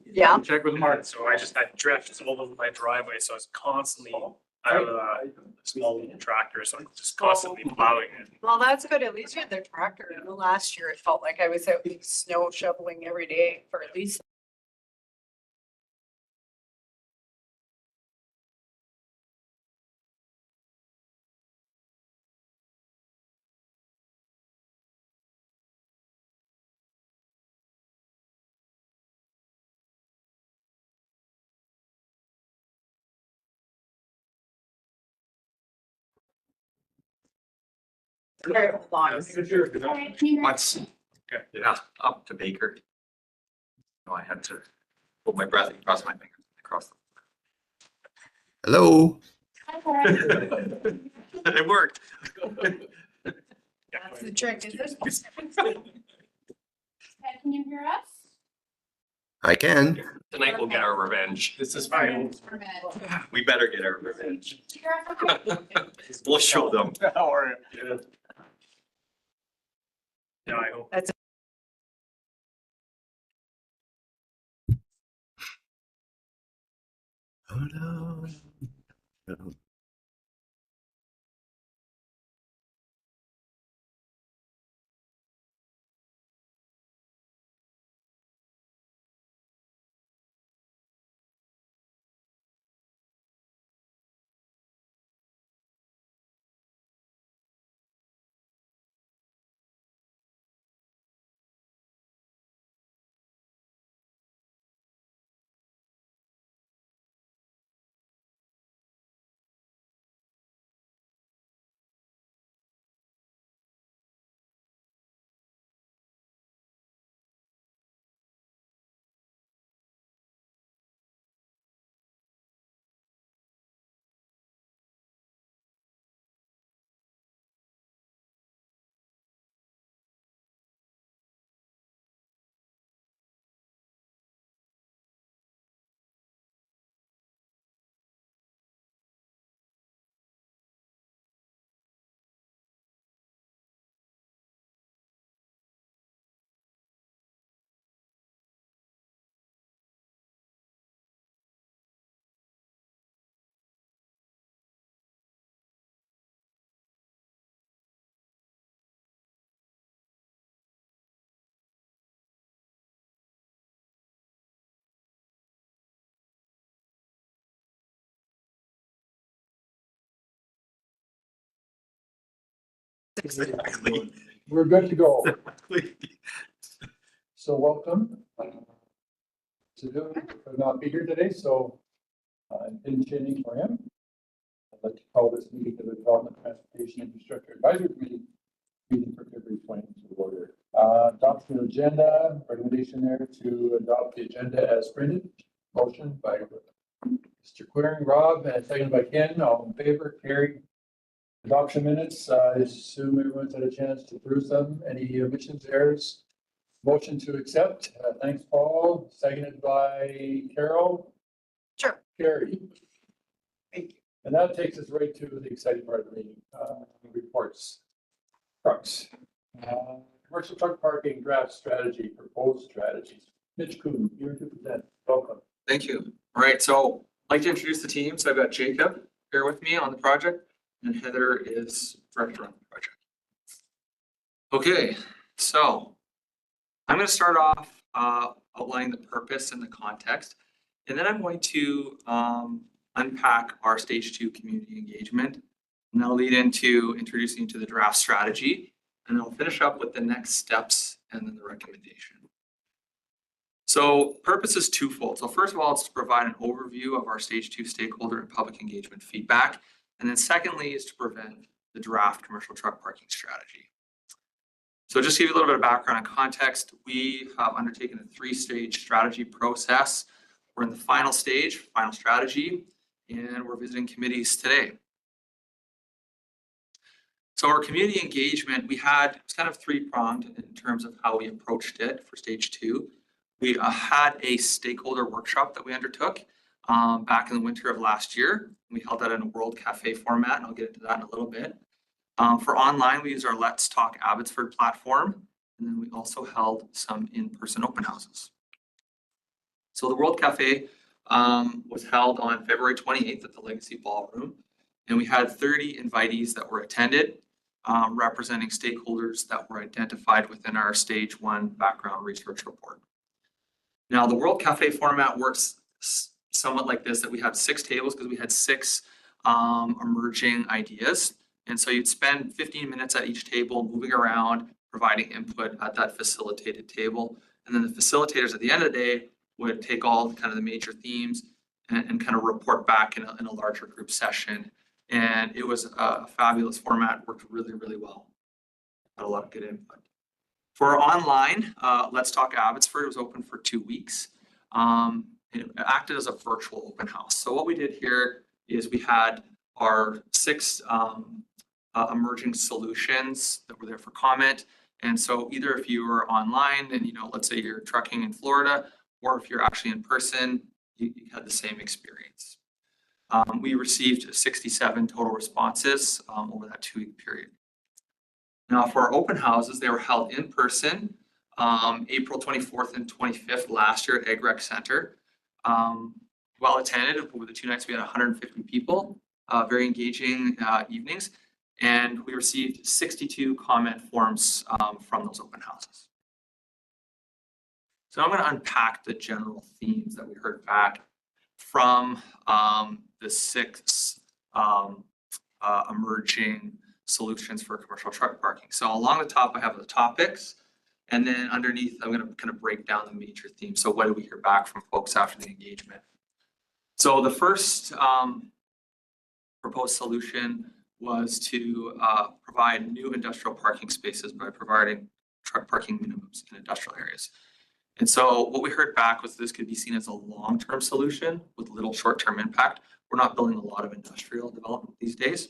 Yeah. Check with Martin, so I drifts all over my driveway, so I was constantly, I have a small tractor, so I'm just constantly plowing it. Well, that's good. At least you had the tractor. I know last year it felt like I was out snow shoveling every day for at least. Okay, hold on. Once, yeah, up to Baker. No, I had to hold my breath and cross my fingers across. Hello. It worked. That's the trick, is this? Can you hear us? I can. Tonight we'll get our revenge. This is fine. We better get our revenge. We'll show them. How are you? Yeah, I hope. That's Oh no. Exactly. We're good to go. So welcome. To do, could not be here today, so I'm pinch hitting for him. I'd like to call this meeting of the Development Transportation Infrastructure Advisory Committee meeting for February 20th to order. Adoption of agenda, recommendation there to adopt the agenda as printed. Motion by Mr. Queering, Rob, and seconded by Ken. All in favor, carried. Adoption minutes, I assume everyone's had a chance to peruse them. Any omissions, errors? Motion to accept. Thanks, Paul. Seconded by Carol. Sure. Carrie. Thank you. And that takes us right to the exciting part of the meeting, reports. Trucks. Commercial truck parking draft strategy, proposed strategies. Mitch Kuhn, here to present. Welcome. Thank you. All right, so I'd like to introduce the team. So I've got Jacob here with me on the project, and Heather is director on the project. Okay, so I'm going to start off outlining the purpose and the context, and then I'm going to unpack our stage 2 community engagement, and that'll lead into introducing you to the draft strategy, and I'll finish up with the next steps and then the recommendation. So purpose is twofold. So first of all, it's to provide an overview of our stage 2 stakeholder and public engagement feedback. And then secondly is to prevent the draft commercial truck parking strategy. So just to give you a little bit of background and context, we have undertaken a 3-stage strategy process. We're in the final stage, final strategy, and we're visiting committees today. So our community engagement, it's kind of 3-pronged in terms of how we approached it for stage 2. We had a stakeholder workshop that we undertook back in the winter of last year. We held that in a World Cafe format, and I'll get into that in a little bit. For online, we used our Let's Talk Abbotsford platform, and then we also held some in-person open houses. So the World Cafe was held on February 28th at the Legacy Ballroom. And we had 30 invitees that were attended, representing stakeholders that were identified within our stage 1 background research report. Now, the World Cafe format works somewhat like this, that we have 6 tables because we had 6 emerging ideas. And so you'd spend 15 minutes at each table, moving around, providing input at that facilitated table. And then the facilitators at the end of the day would take all kind of the major themes and kind of report back in a larger group session. And it was a fabulous format, worked really, really well. Had a lot of good input. For online, Let's Talk Abbotsford was open for 2 weeks. It acted as a virtual open house. So what we did here is we had our 6 emerging solutions that were there for comment. And so either if you were online and, let's say you're trucking in Florida, or if you're actually in person, you had the same experience. We received 67 total responses over that 2-week period. Now, for our open houses, they were held in person, April 24th and 25th last year at Egg Rec Center. Well attended. Over the 2 nights, we had 150 people, very engaging evenings, and we received 62 comment forms from those open houses. So I'm going to unpack the general themes that we heard back from the 6 emerging solutions for commercial truck parking. So along the top, I have the topics, and then underneath, I'm going to kind of break down the major themes. So what did we hear back from folks after the engagement? So the first proposed solution was to provide new industrial parking spaces by providing truck parking minimums in industrial areas. And so what we heard back was this could be seen as a long-term solution with little short-term impact. We're not building a lot of industrial development these days.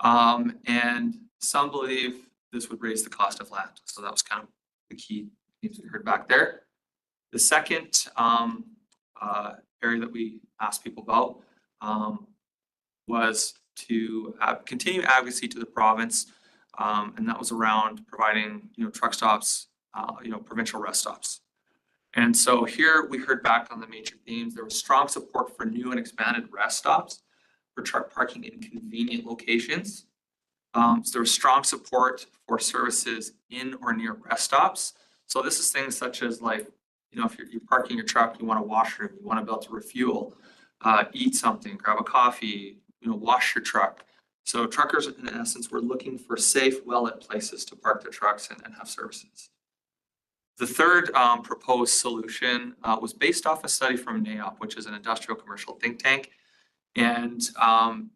And some believe this would raise the cost of land. So that was kind of the key themes we heard back there. The second area that we asked people about was to continue advocacy to the province. And that was around providing, truck stops, provincial rest stops. And so here we heard back on the major themes. There was strong support for new and expanded rest stops for truck parking in convenient locations. So there was strong support for services in or near rest stops. So this is things such as if you're parking your truck, you want a washroom, you want to be able to refuel, eat something, grab a coffee, wash your truck. So truckers, in essence, were looking for safe, well-lit places to park their trucks and have services. The third proposed solution was based off a study from NAIOP, which is an industrial commercial think tank. And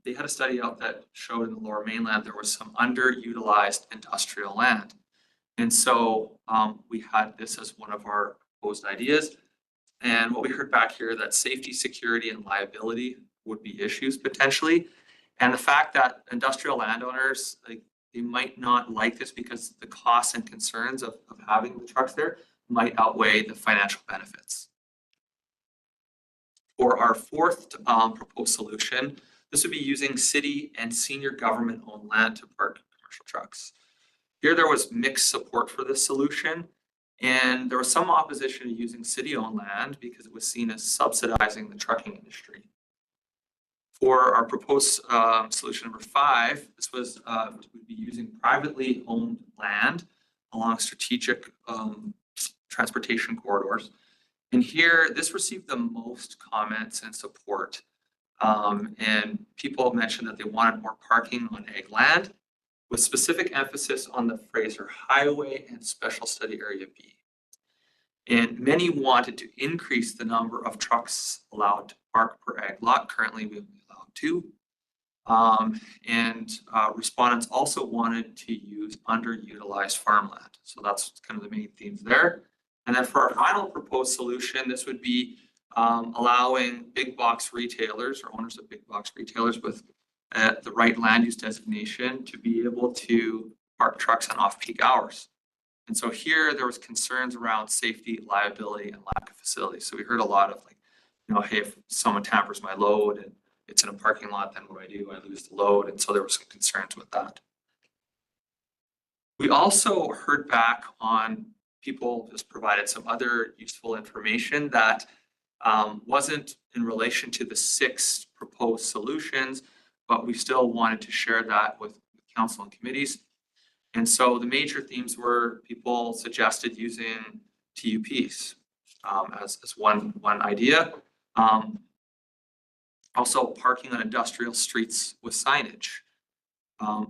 they had a study out that showed in the Lower Mainland there was some underutilized industrial land. And so we had this as one of our proposed ideas. And what we heard back here, that safety, security, and liability would be issues potentially. And the fact that industrial landowners, they might not like this because the costs and concerns of having the trucks there might outweigh the financial benefits. For our fourth proposed solution, this would be using city and senior government-owned land to park commercial trucks. Here there was mixed support for this solution, and there was some opposition to using city-owned land because it was seen as subsidizing the trucking industry. For our proposed solution number 5, this was we'd be using privately owned land along strategic transportation corridors. And here, this received the most comments and support. And people mentioned that they wanted more parking on ag land, with specific emphasis on the Fraser Highway and Special Study Area B. And many wanted to increase the number of trucks allowed to park per ag lot. Currently, we only allow 2. Respondents also wanted to use underutilized farmland. So that's kind of the main themes there. And then for our final proposed solution, this would be allowing big box retailers or owners of big box retailers with the right land use designation to be able to park trucks on off-peak hours. And so here there was concerns around safety, liability, and lack of facilities. So we heard a lot of hey, if someone tampers my load and it's in a parking lot, then what do? I lose the load. And so there were some concerns with that. We also heard back on people just provided some other useful information that wasn't in relation to the 6 proposed solutions, but we still wanted to share that with council and committees. And so the major themes were people suggested using TUPs as one idea. Also parking on industrial streets with signage,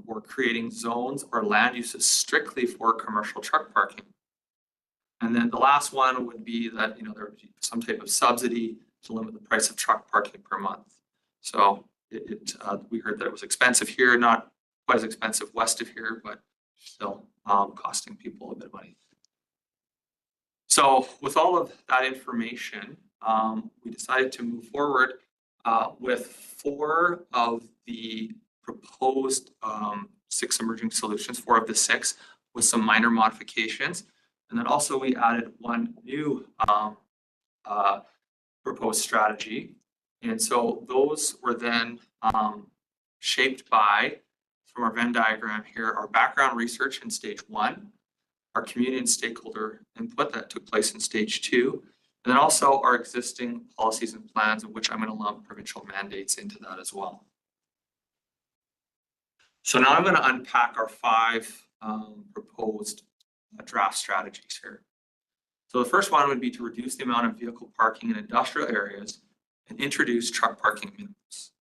or creating zones or land uses strictly for commercial truck parking. And then the last one would be that, you know, there would be some type of subsidy to limit the price of truck parking per month. So we heard that it was expensive here, not quite as expensive west of here, but still costing people a bit of money. So with all of that information, we decided to move forward with 4 of the proposed 6 emerging solutions, 4 of the 6, with some minor modifications. And then also we added one new proposed strategy. And so those were then shaped by, from our Venn diagram here, our background research in stage 1, our community and stakeholder input that took place in stage 2, and then also our existing policies and plans, of which I'm going to lump provincial mandates into that as well. So now I'm going to unpack our 5 proposed draft strategies here. So the first one would be to reduce the amount of vehicle parking in industrial areas and introduce truck parking minimums.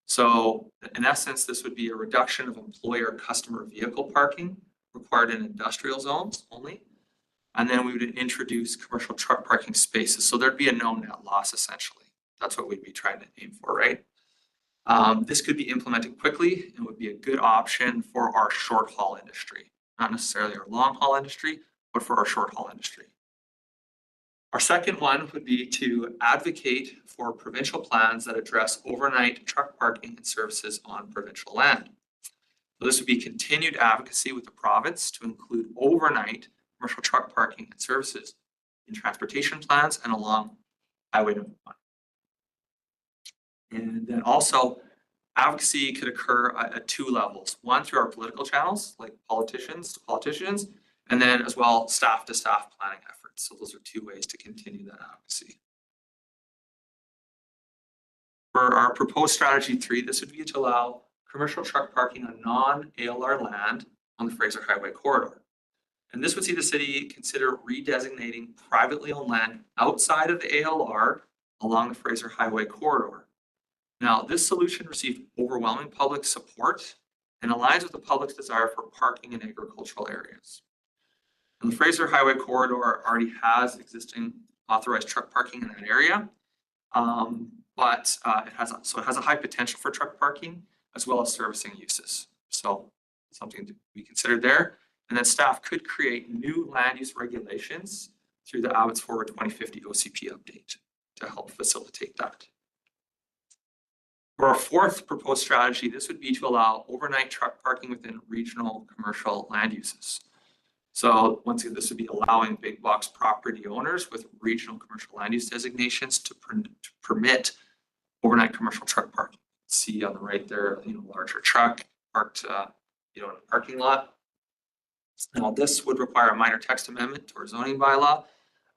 So in essence, this would be a reduction of employer customer vehicle parking required in industrial zones only. And then we would introduce commercial truck parking spaces. So there'd be a no net loss essentially. That's what we'd be trying to aim for, right? This could be implemented quickly and would be a good option for our short haul industry, not necessarily our long haul industry, but for our short haul industry. Our second one would be to advocate for provincial plans that address overnight truck parking and services on provincial land. So this would be continued advocacy with the province to include overnight commercial truck parking and services in transportation plans and along Highway number 1. And then also advocacy could occur at 2 levels. One, through our political channels, like politicians to politicians, and then as well staff to staff planning efforts. So those are 2 ways to continue that advocacy. For our proposed strategy 3, this would be to allow commercial truck parking on non-ALR land on the Fraser Highway corridor. And this would see the city consider redesignating privately owned land outside of the ALR along the Fraser Highway corridor. Now, this solution received overwhelming public support and aligns with the public's desire for parking in agricultural areas. And the Fraser Highway corridor already has existing authorized truck parking in that area, but it has a high potential for truck parking as well as servicing uses. So something to be considered there. And then staff could create new land use regulations through the Abbotsford 2050 OCP update to help facilitate that. For our 4th proposed strategy, this would be to allow overnight truck parking within regional commercial land uses. So once again, this would be allowing big box property owners with regional commercial land use designations to permit overnight commercial truck parking. See on the right there, larger truck parked, in a parking lot. Now, this would require a minor text amendment to our zoning bylaw.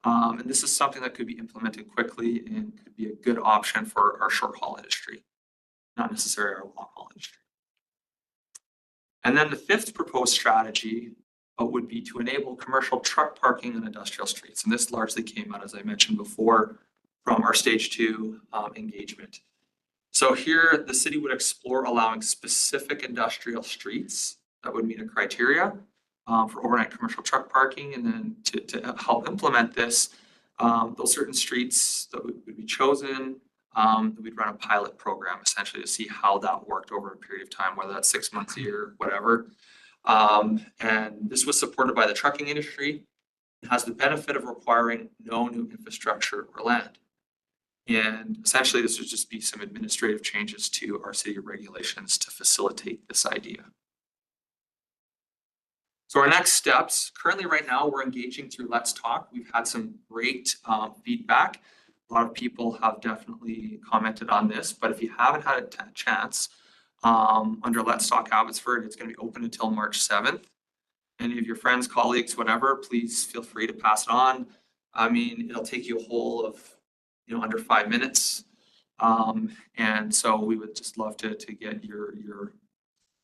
And this is something that could be implemented quickly and could be a good option for our short haul industry, not necessarily our long haul industry. And then the 5th proposed strategy would be to enable commercial truck parking on industrial streets. And this largely came out, as I mentioned before, from our stage 2 engagement. So here, the city would explore allowing specific industrial streets that would meet a criteria for overnight commercial truck parking. And then to help implement this, those certain streets that would be chosen, we'd run a pilot program essentially to see how that worked over a period of time, whether that's 6 months, a year, whatever. And this was supported by the trucking industry. It has the benefit of requiring no new infrastructure or land. And essentially, this would just be some administrative changes to our city regulations to facilitate this idea. So our next steps, currently right now, we're engaging through Let's Talk. We've had some great feedback. A lot of people have definitely commented on this, but if you haven't had a chance, under Let's Talk Abbotsford, it's going to be open until March 7th. Any of your friends, colleagues, whatever, please feel free to pass it on. I mean, it'll take you a whole of under 5 minutes. And so we would just love to get your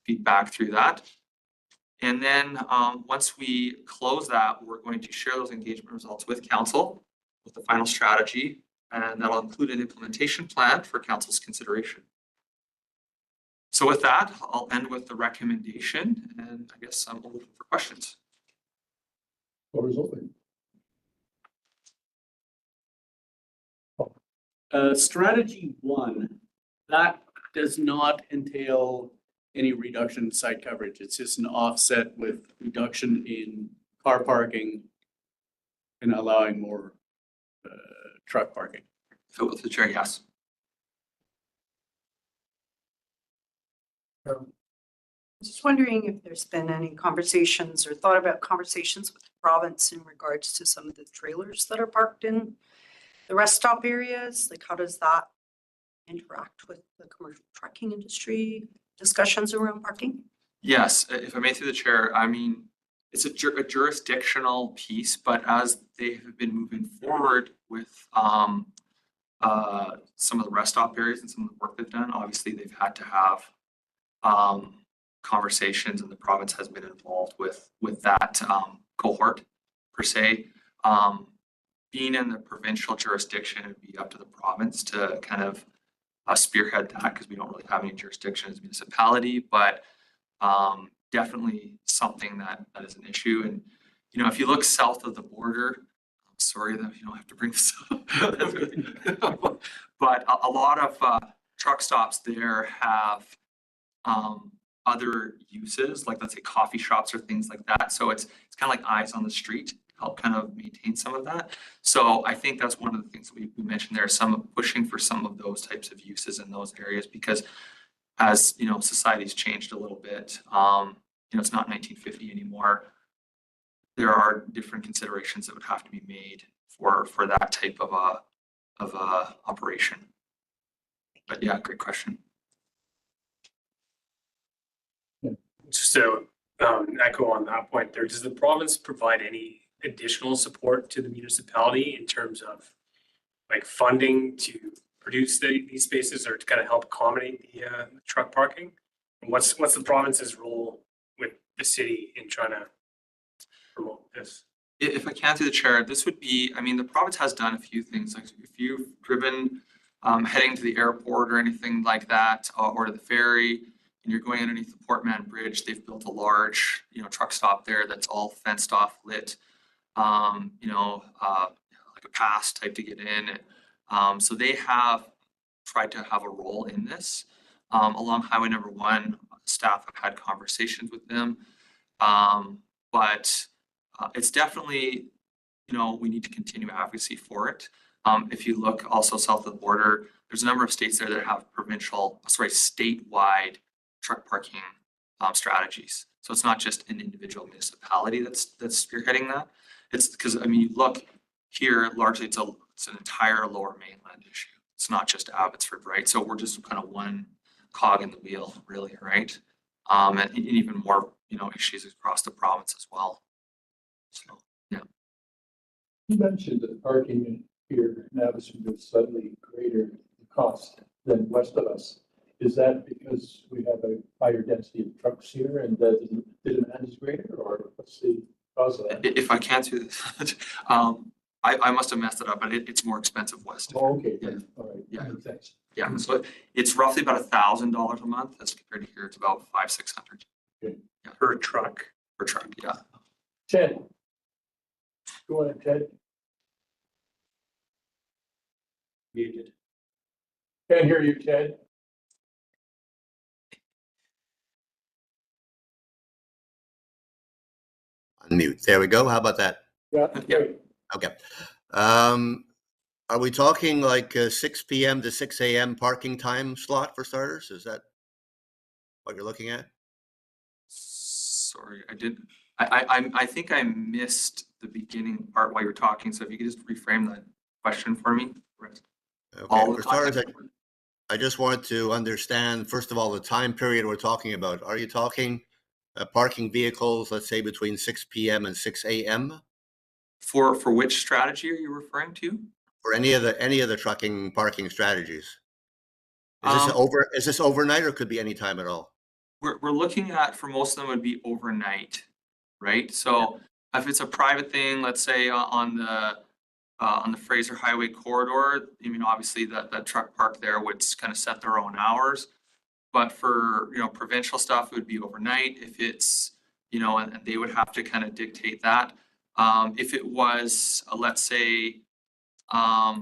feedback through that. And then once we close that, we're going to share those engagement results with council with the final strategy, and that'll include an implementation plan for council's consideration. So with that, I'll end with the recommendation, and I guess I'm open for questions. Floor is open. Strategy 1, that does not entail any reduction in site coverage. It's just an offset with reduction in car parking and allowing more truck parking. Fill with the chair, yes. Just wondering if there's been any conversations or thought about conversations with the province in regards to some of the trailers that are parked in the rest stop areas. Like, how does that interact with the commercial trucking industry discussions around parking? Yes, if I may through the chair, I mean, it's a jurisdictional piece, but as they have been moving forward with some of the rest stop areas and some of the work they've done, obviously they've had to have conversations, and the province has been involved with that cohort per se. Being in the provincial jurisdiction, it'd be up to the province to kind of spearhead that, because we don't really have any jurisdiction as a municipality, but definitely something that is an issue. And if you look south of the border, I'm sorry that you don't have to bring this up, but a lot of truck stops there have other uses, like let's say coffee shops or things like that. So it's kind of like eyes on the street, help kind of maintain some of that. So I think that's one of the things that we mentioned there, some pushing for some of those types of uses in those areas, because as society's changed a little bit, it's not 1950 anymore. There are different considerations that would have to be made for that type of a operation. But yeah, great question. Just to echo on that point there, does the province provide any additional support to the municipality in terms of like funding to produce these spaces or to kind of help accommodate the truck parking? And what's the province's role with the city in trying to promote this? If I can through the chair, this would be, I mean, the province has done a few things. Like if you've driven heading to the airport or anything like that, or to the ferry, and you're going underneath the Portman Bridge, they've built a large, truck stop there that's all fenced off, lit, like a pass type to get in. So they have tried to have a role in this. Along Highway number 1, staff have had conversations with them. But it's definitely, we need to continue advocacy for it. If you look also south of the border, there's a number of states there that have statewide truck parking strategies. So it's not just an individual municipality that's spearheading that. It's because, I mean, you look here, largely it's an entire lower mainland issue. It's not just Abbotsford, right? So we're just kind of one cog in the wheel, really, right? And even more, issues across the province as well. So, yeah. You mentioned that parking here in Abbotsford is slightly greater cost than west of us. Is that because we have a higher density of trucks here and the demand is greater, or what's the cause of that? If I can do this, I must have messed it up, but it's more expensive west. Oh, okay. Yeah. All right. Yeah. Thanks. Yeah, so it's roughly about $1,000 a month as compared to here. It's about $500-600 Per truck. per truck. Yeah. Ted. Go ahead, Ted. Muted. Can't hear you, Ted. Unmute. There we go. How about that? Yeah. Yeah. Okay. Are we talking like 6 p.m. to 6 a.m. parking time slot for starters? Is that what you're looking at? Sorry, I think I missed the beginning part while you were talking. So if you could just reframe that question for me. Okay. For starters, I just wanted to understand, first of all, the time period we're talking about. Are you talking parking vehicles, let's say between 6 p.m. and 6 a.m.? For which strategy are you referring to? for any of the trucking parking strategies? Um, Is this overnight or could be any time at all? We're looking at, for most of them would be overnight, right? So if it's a private thing, let's say on the Fraser Highway corridor, I mean, obviously that truck park there would kind of set their own hours. But for, provincial stuff, it would be overnight. If it's, and they would have to kind of dictate that. If it was, let's say, a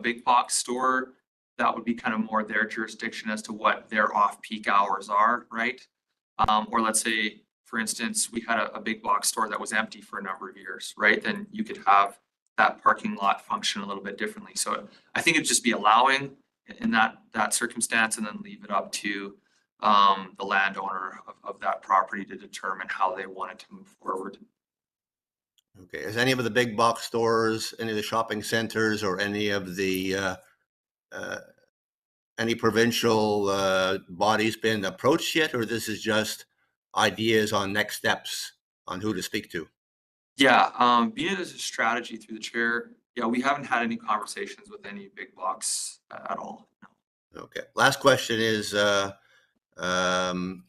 big box store, that would be kind of more their jurisdiction as to what their off-peak hours are, right? Or let's say, for instance, we had a big box store that was empty for a number of years, right? Then you could have that parking lot function a little bit differently. So I think it'd just be allowing in that circumstance and then leave it up to the landowner of that property to determine how they want it to move forward. Okay, is any of the big box stores, any of the shopping centers, or any of the any provincial bodies been approached yet, or this is just ideas on next steps on who to speak to? Yeah, being it as a strategy through the chair, yeah, we haven't had any conversations with any big box at all. No. Okay, last question is, um,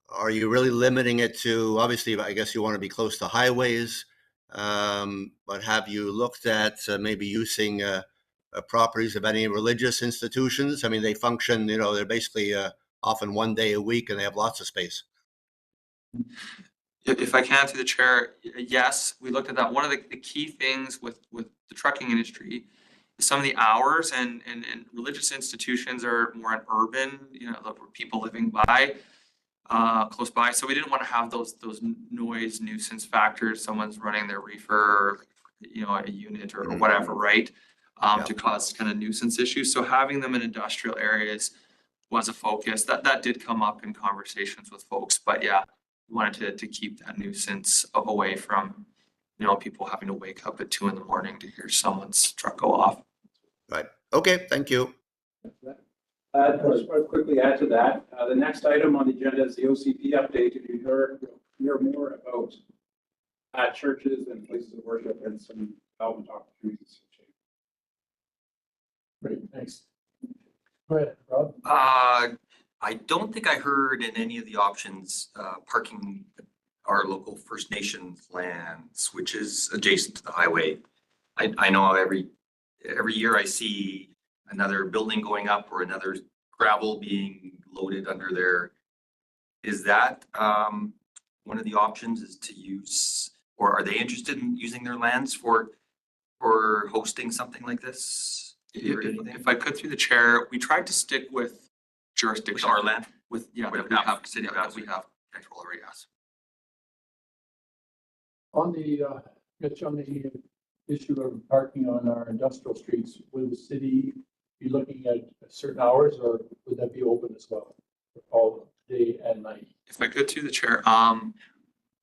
are you really limiting it to, obviously, I guess you want to be close to highways, but have you looked at maybe using properties of any religious institutions? I mean, they function, they're basically often one day a week and they have lots of space. If I can through the chair, yes, we looked at that. One of the key things with the trucking industry is some of the hours and religious institutions are more an urban, people living by. Close by, so we didn't want to have those noise nuisance factors. Someone's running their reefer, a unit or whatever, right? To cause kind of nuisance issues. So having them in industrial areas was a focus. That did come up in conversations with folks, but yeah, we wanted to keep that nuisance away from, people having to wake up at 2 a.m. to hear someone's truck go off. Right. Okay. Thank you. I just want to quickly add to that. The next item on the agenda is the OCP update. If you hear more about churches and places of worship and some development opportunities. Great, thanks. Go ahead, Rob. I don't think I heard in any of the options, parking our local First Nations lands, which is adjacent to the highway. I know every year I see another building going up or another gravel being loaded under there. Is that one of the options is to use, or are they interested in using their lands for hosting something like this? If I could through the chair, we tried to stick with jurisdiction. With our land? That we have control over, yes. On the Mitch, on the issue of parking on our industrial streets, will the city be looking at certain hours, or would that be open as well, all day and night? If I could through the chair,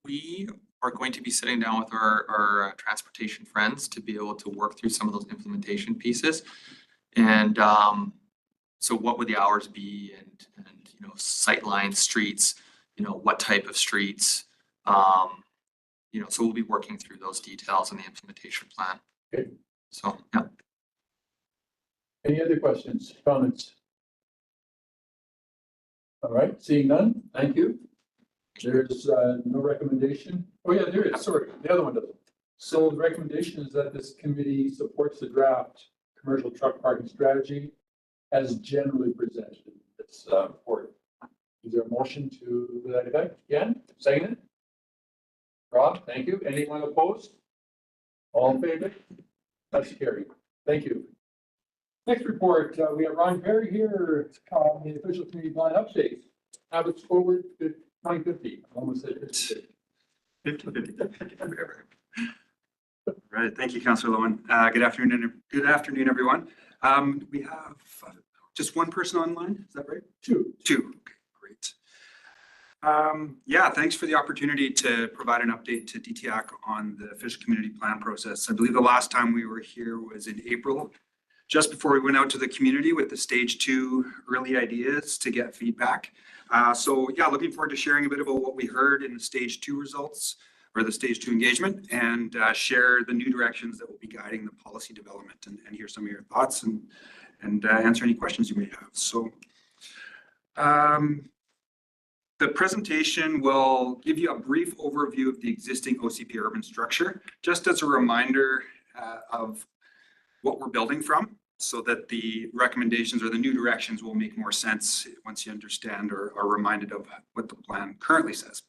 we are going to be sitting down with our transportation friends to be able to work through some of those implementation pieces. And so what would the hours be, and sight lines, streets, what type of streets, so we'll be working through those details in the implementation plan. Okay. So, yeah. Any other questions, comments? All right, seeing none, thank you. There's no recommendation. Oh yeah, there is, sorry, the other one doesn't. So the recommendation is that this committee supports the draft commercial truck parking strategy as generally presented in this report. Is there a motion to that effect? Again, second it? Rob, thank you. Anyone opposed? All in favor? That's carried. Thank you. Next report, we have Ron Perry here, the official community plan update. Abbotsford to 2050. Almost said 50. Right. Thank you, Councillor Lowen. Good afternoon, everyone. We have just one person online. Is that right? Two. Okay, great. Yeah, thanks for the opportunity to provide an update to DTAC on the official community plan process. I believe the last time we were here was in April, just before we went out to the community with the stage 2 early ideas to get feedback. So yeah, looking forward to sharing a bit about what we heard in the stage 2 results. or the stage 2 engagement and share the new directions that will be guiding the policy development and hear some of your thoughts and answer any questions you may have. So the presentation will give you a brief overview of the existing OCP urban structure, just as a reminder of what we're building from, so that the recommendations or the new directions will make more sense once you understand or are reminded of what the plan currently says.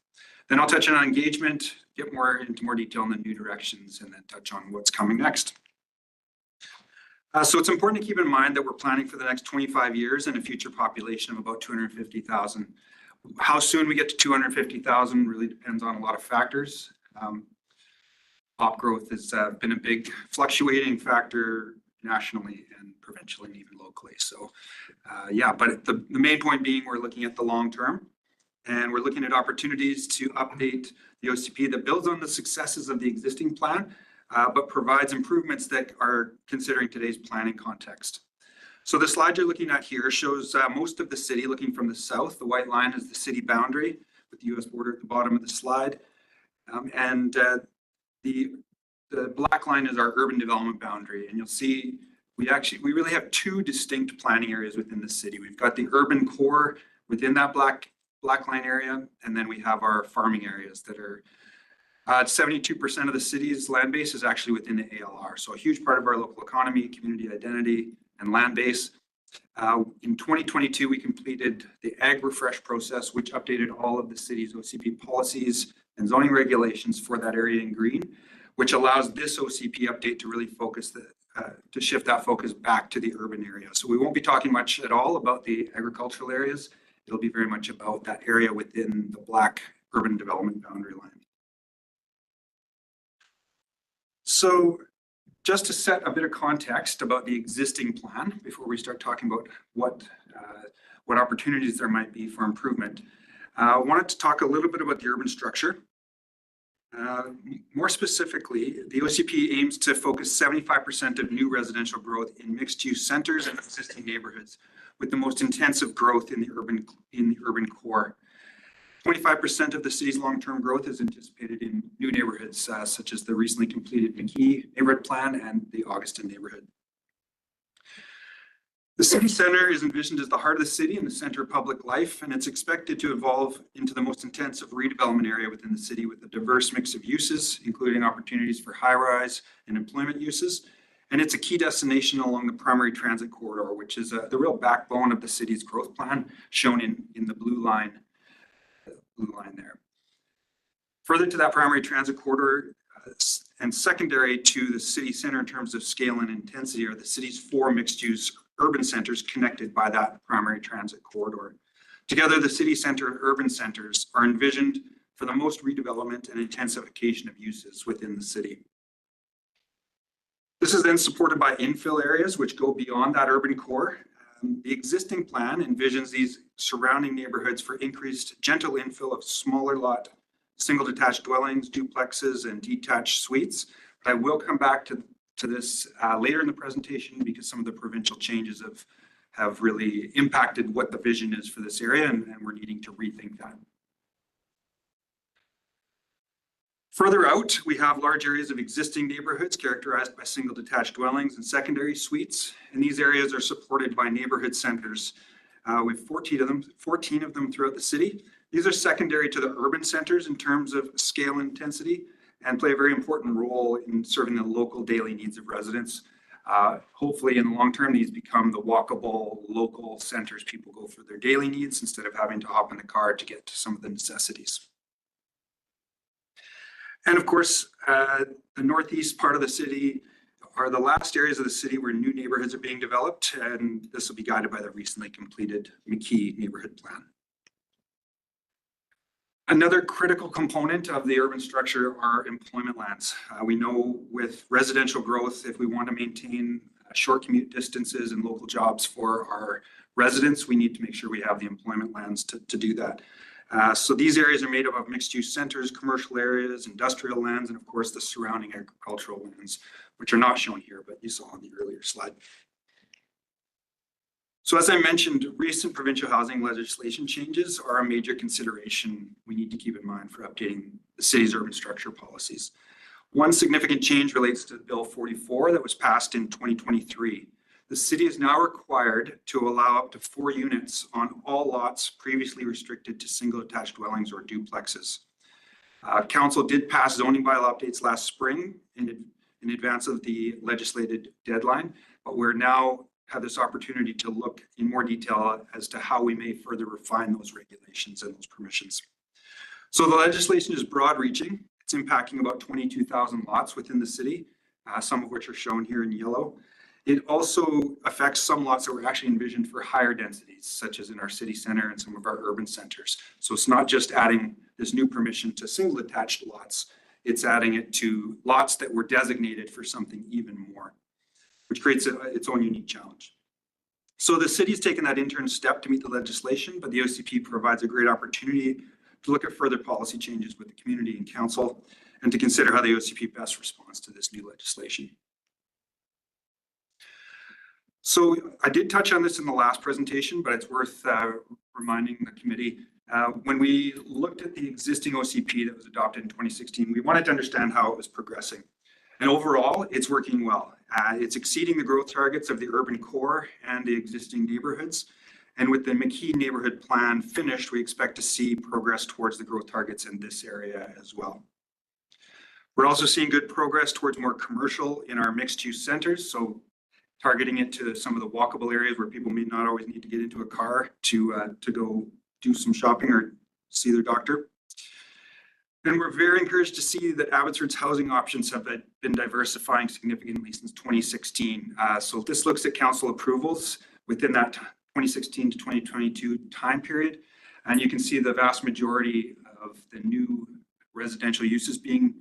Then I'll touch on engagement, get into more detail on the new directions, and then touch on what's coming next. So it's important to keep in mind that we're planning for the next 25 years and a future population of about 250,000. How soon we get to 250,000 really depends on a lot of factors. Pop growth has been a big fluctuating factor nationally and provincially and even locally. So yeah, but the main point being we're looking at the long term, and we're looking at opportunities to update the OCP that builds on the successes of the existing plan, but provides improvements that are considering today's planning context. So the slide you're looking at here shows most of the city looking from the south. The white line is the city boundary with the US border at the bottom of the slide. The black line is our urban development boundary. And you'll see we really have two distinct planning areas within the city. We've got the urban core within that black line area, and then we have our farming areas that are 72% of the city's land base is actually within the ALR. So a huge part of our local economy, community identity, and land base. In 2022, we completed the Ag Refresh process, which updated all of the city's OCP policies and zoning regulations for that area in green, which allows this OCP update to really focus to shift that focus back to the urban area. So we won't be talking much at all about the agricultural areas. It'll be very much about that area within the black urban development boundary line. So just to set a bit of context about the existing plan before we start talking about what opportunities there might be for improvement, I wanted to talk a little bit about the urban structure. More specifically, the OCP aims to focus 75% of new residential growth in mixed-use centers and existing neighborhoods, with the most intensive growth in the urban core. 25% of the city's long-term growth is anticipated in new neighborhoods, such as the recently completed McKee neighborhood plan and the Augustin neighborhood. The city center is envisioned as the heart of the city and the center of public life, and it's expected to evolve into the most intensive redevelopment area within the city with a diverse mix of uses, including opportunities for high-rise and employment uses. And it's a key destination along the primary transit corridor, which is the real backbone of the city's growth plan, shown in the blue line there. Further to that primary transit corridor and secondary to the city center in terms of scale and intensity are the city's 4 mixed-use urban centers connected by that primary transit corridor. Together, the city center and urban centers are envisioned for the most redevelopment and intensification of uses within the city. This is then supported by infill areas which go beyond that urban core. The existing plan envisions these surrounding neighborhoods for increased gentle infill of smaller lot, single detached dwellings, duplexes, and detached suites. But I will come back to this later in the presentation because some of the provincial changes have really impacted what the vision is for this area, and we're needing to rethink that. Further out, we have large areas of existing neighborhoods characterized by single detached dwellings and secondary suites. And these areas are supported by neighborhood centers. We have 14 of them throughout the city. These are secondary to the urban centers in terms of scale and intensity and play a very important role in serving the local daily needs of residents. Hopefully in the long term, these become the walkable local centers people go for their daily needs instead of having to hop in the car to get to some of the necessities. And of course, the northeast part of the city are the last areas of the city where new neighborhoods are being developed, and this will be guided by the recently completed McKee neighborhood plan. Another critical component of the urban structure are employment lands. We know with residential growth, if we want to maintain short commute distances and local jobs for our residents, we need to make sure we have the employment lands to do that. So these areas are made up of mixed-use centers, commercial areas, industrial lands, and of course the surrounding agricultural lands, which are not shown here, but you saw on the earlier slide. So as I mentioned, recent provincial housing legislation changes are a major consideration we need to keep in mind for updating the city's urban structure policies. One significant change relates to Bill 44 that was passed in 2023. The city is now required to allow up to 4 units on all lots previously restricted to single attached dwellings or duplexes. Council did pass zoning bylaw updates last spring in advance of the legislated deadline, but we're now have this opportunity to look in more detail as to how we may further refine those regulations and those permissions. So the legislation is broad reaching. It's impacting about 22,000 lots within the city, some of which are shown here in yellow. It also affects some lots that were actually envisioned for higher densities, such as in our city center and some of our urban centers. So it's not just adding this new permission to single attached lots, it's adding it to lots that were designated for something even more, which creates its own unique challenge. So the city's taken that interim step to meet the legislation, but the OCP provides a great opportunity to look at further policy changes with the community and council and to consider how the OCP best responds to this new legislation. So I did touch on this in the last presentation, but it's worth reminding the committee. When we looked at the existing OCP that was adopted in 2016, we wanted to understand how it was progressing. And overall, it's working well. It's exceeding the growth targets of the urban core and the existing neighborhoods. And with the McKee neighborhood plan finished, we expect to see progress towards the growth targets in this area as well. We're also seeing good progress towards more commercial in our mixed use centers. So targeting it to some of the walkable areas where people may not always need to get into a car to go do some shopping or see their doctor. And we're very encouraged to see that Abbotsford's housing options have been diversifying significantly since 2016. So this looks at council approvals within that 2016 to 2022 time period. And you can see the vast majority of the new residential uses being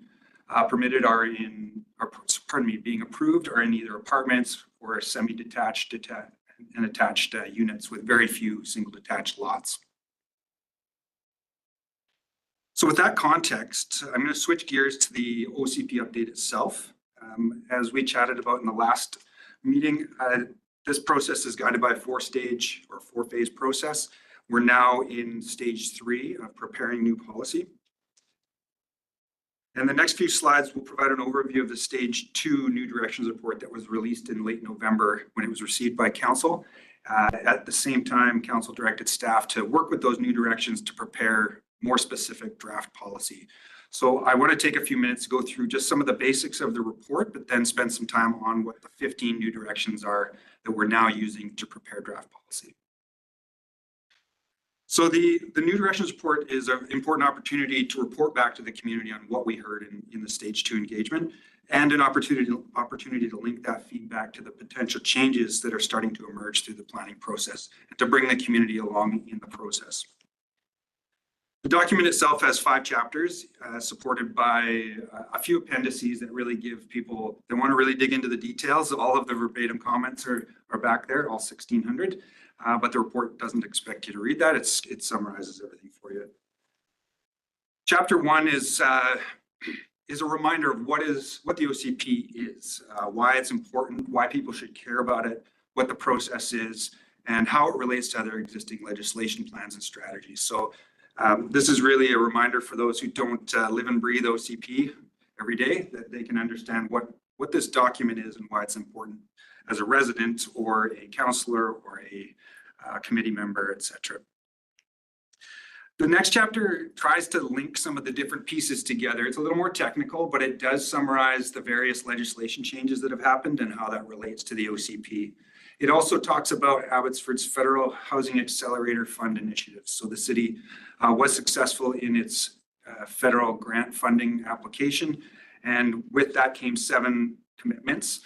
permitted are in, or pardon me, being approved are in either apartments or semi-detached and attached units with very few single detached lots. So with that context, I'm going to switch gears to the OCP update itself. As we chatted about in the last meeting, this process is guided by a 4-stage or 4-phase process. We're now in stage 3 of preparing new policy. And the next few slides will provide an overview of the stage 2 new directions report that was released in late November when it was received by council. At the same time, council directed staff to work with those new directions to prepare more specific draft policy. So I want to take a few minutes to go through just some of the basics of the report, but then spend some time on what the 15 new directions are that we're now using to prepare draft policy. So the new directions report is an important opportunity to report back to the community on what we heard in the stage 2 engagement, and an opportunity to link that feedback to the potential changes that are starting to emerge through the planning process and to bring the community along in the process. The document itself has 5 chapters supported by a few appendices that really give people that want to really dig into the details. All of the verbatim comments are back there, all 1,600. But the report doesn't expect you to read that. It summarizes everything for you. Chapter 1 is a reminder of what the OCP is, why it's important, why people should care about it, what the process is, and how it relates to other existing legislation plans and strategies. So this is really a reminder for those who don't live and breathe OCP every day, that they can understand what this document is and why it's important as a resident or a councillor or a committee member, etc. The next chapter tries to link some of the different pieces together. It's a little more technical, but it does summarize the various legislation changes that have happened and how that relates to the OCP. It also talks about Abbotsford's Federal Housing Accelerator Fund initiatives. So the city was successful in its federal grant funding application, and with that came 7 commitments,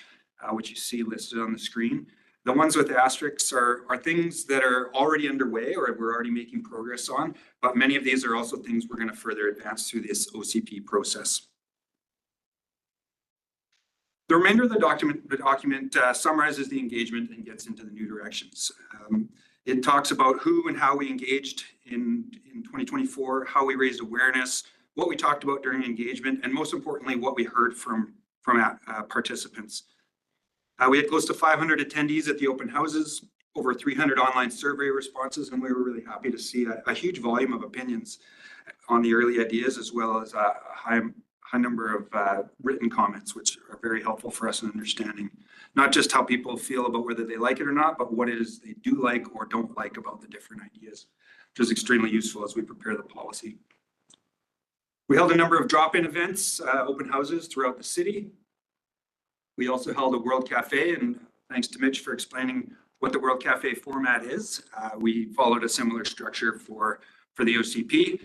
which you see listed on the screen. The ones with asterisks are things that are already underway or we're already making progress on, but many of these are also things we're going to further advance through this OCP process. The remainder of the document summarizes the engagement and gets into the new directions. It talks about who and how we engaged in 2024, how we raised awareness, what we talked about during engagement, and most importantly, what we heard from participants. We had close to 500 attendees at the open houses. over 300 online survey responses, and we were really happy to see a huge volume of opinions on the early ideas, as well as a high number of written comments, which are very helpful for us in understanding not just how people feel about whether they like it or not, but what it is they do like or don't like about the different ideas, which is extremely useful as we prepare the policy. We held a number of drop-in events, open houses throughout the city. We also held a World Cafe, and thanks to Mitch for explaining what the World Cafe format is. We followed a similar structure for the OCP.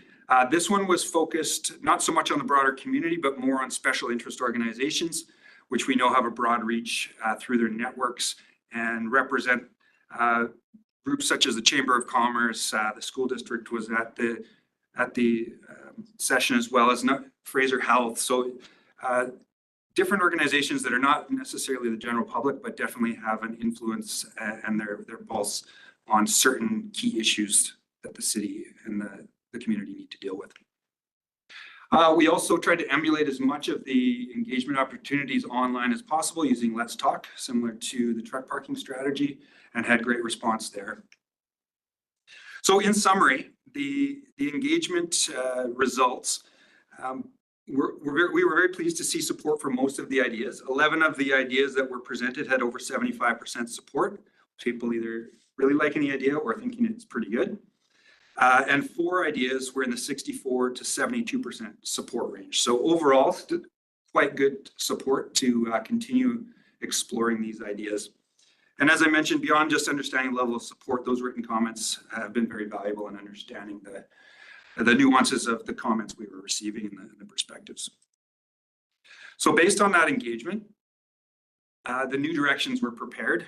This one was focused not so much on the broader community, but more on special interest organizations, which we know have a broad reach through their networks and represent groups such as the Chamber of Commerce. The school district was at the session, as well as Fraser Health. So different organizations that are not necessarily the general public, but definitely have an influence and their pulse on certain key issues that the city and the community need to deal with. We also tried to emulate as much of the engagement opportunities online as possible using Let's Talk, similar to the truck parking strategy, and had great response there. So in summary, the engagement results, we were very pleased to see support for most of the ideas. 11 of the ideas that were presented had over 75% support. People either really liking the idea or thinking it's pretty good. And 4 ideas were in the 64 to 72% support range. So overall, quite good support to continue exploring these ideas. And as I mentioned, beyond just understanding the level of support, those written comments have been very valuable in understanding the nuances of the comments we were receiving and the perspectives. So based on that engagement, the new directions were prepared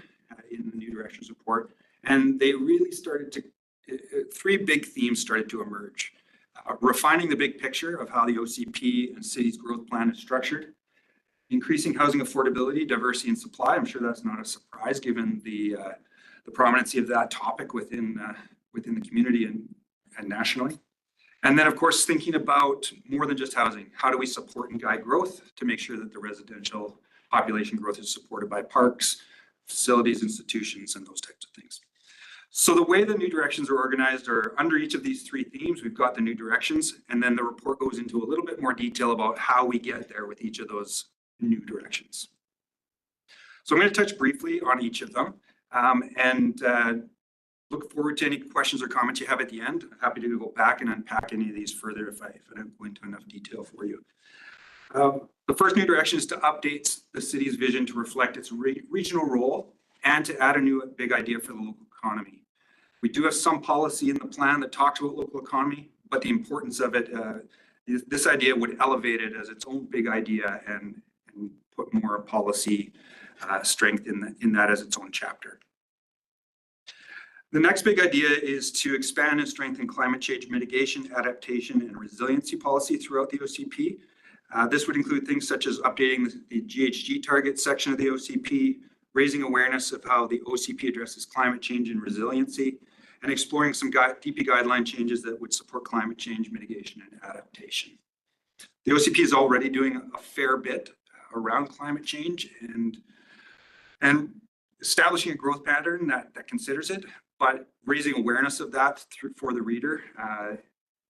in the new directions report, and they really started to 3 big themes started to emerge. Refining the big picture of how the OCP and city's growth plan is structured, increasing housing affordability, diversity, and supply. I'm sure that's not a surprise given the prominency of that topic within the community and nationally. And then, of course, thinking about more than just housing. How do we support and guide growth to make sure that the residential population growth is supported by parks, facilities, institutions, and those types of things. So the way the new directions are organized are under each of these 3 themes, we've got the new directions, and then the report goes into a little bit more detail about how we get there with each of those new directions. So I'm going to touch briefly on each of them and look forward to any questions or comments you have at the end. I'm happy to go back and unpack any of these further if I don't go into enough detail for you. The first new direction is to update the city's vision to reflect its regional role and to add a new big idea for the local economy. We do have some policy in the plan that talks about local economy, but the importance of it, this idea would elevate it as its own big idea and put more policy strength in that as its own chapter. The next big idea is to expand and strengthen climate change mitigation, adaptation, and resiliency policy throughout the OCP. This would include things such as updating the GHG target section of the OCP, raising awareness of how the OCP addresses climate change and resiliency, and exploring some DP guideline changes that would support climate change mitigation and adaptation. The OCP is already doing a fair bit around climate change and establishing a growth pattern that considers it, but raising awareness of that for the reader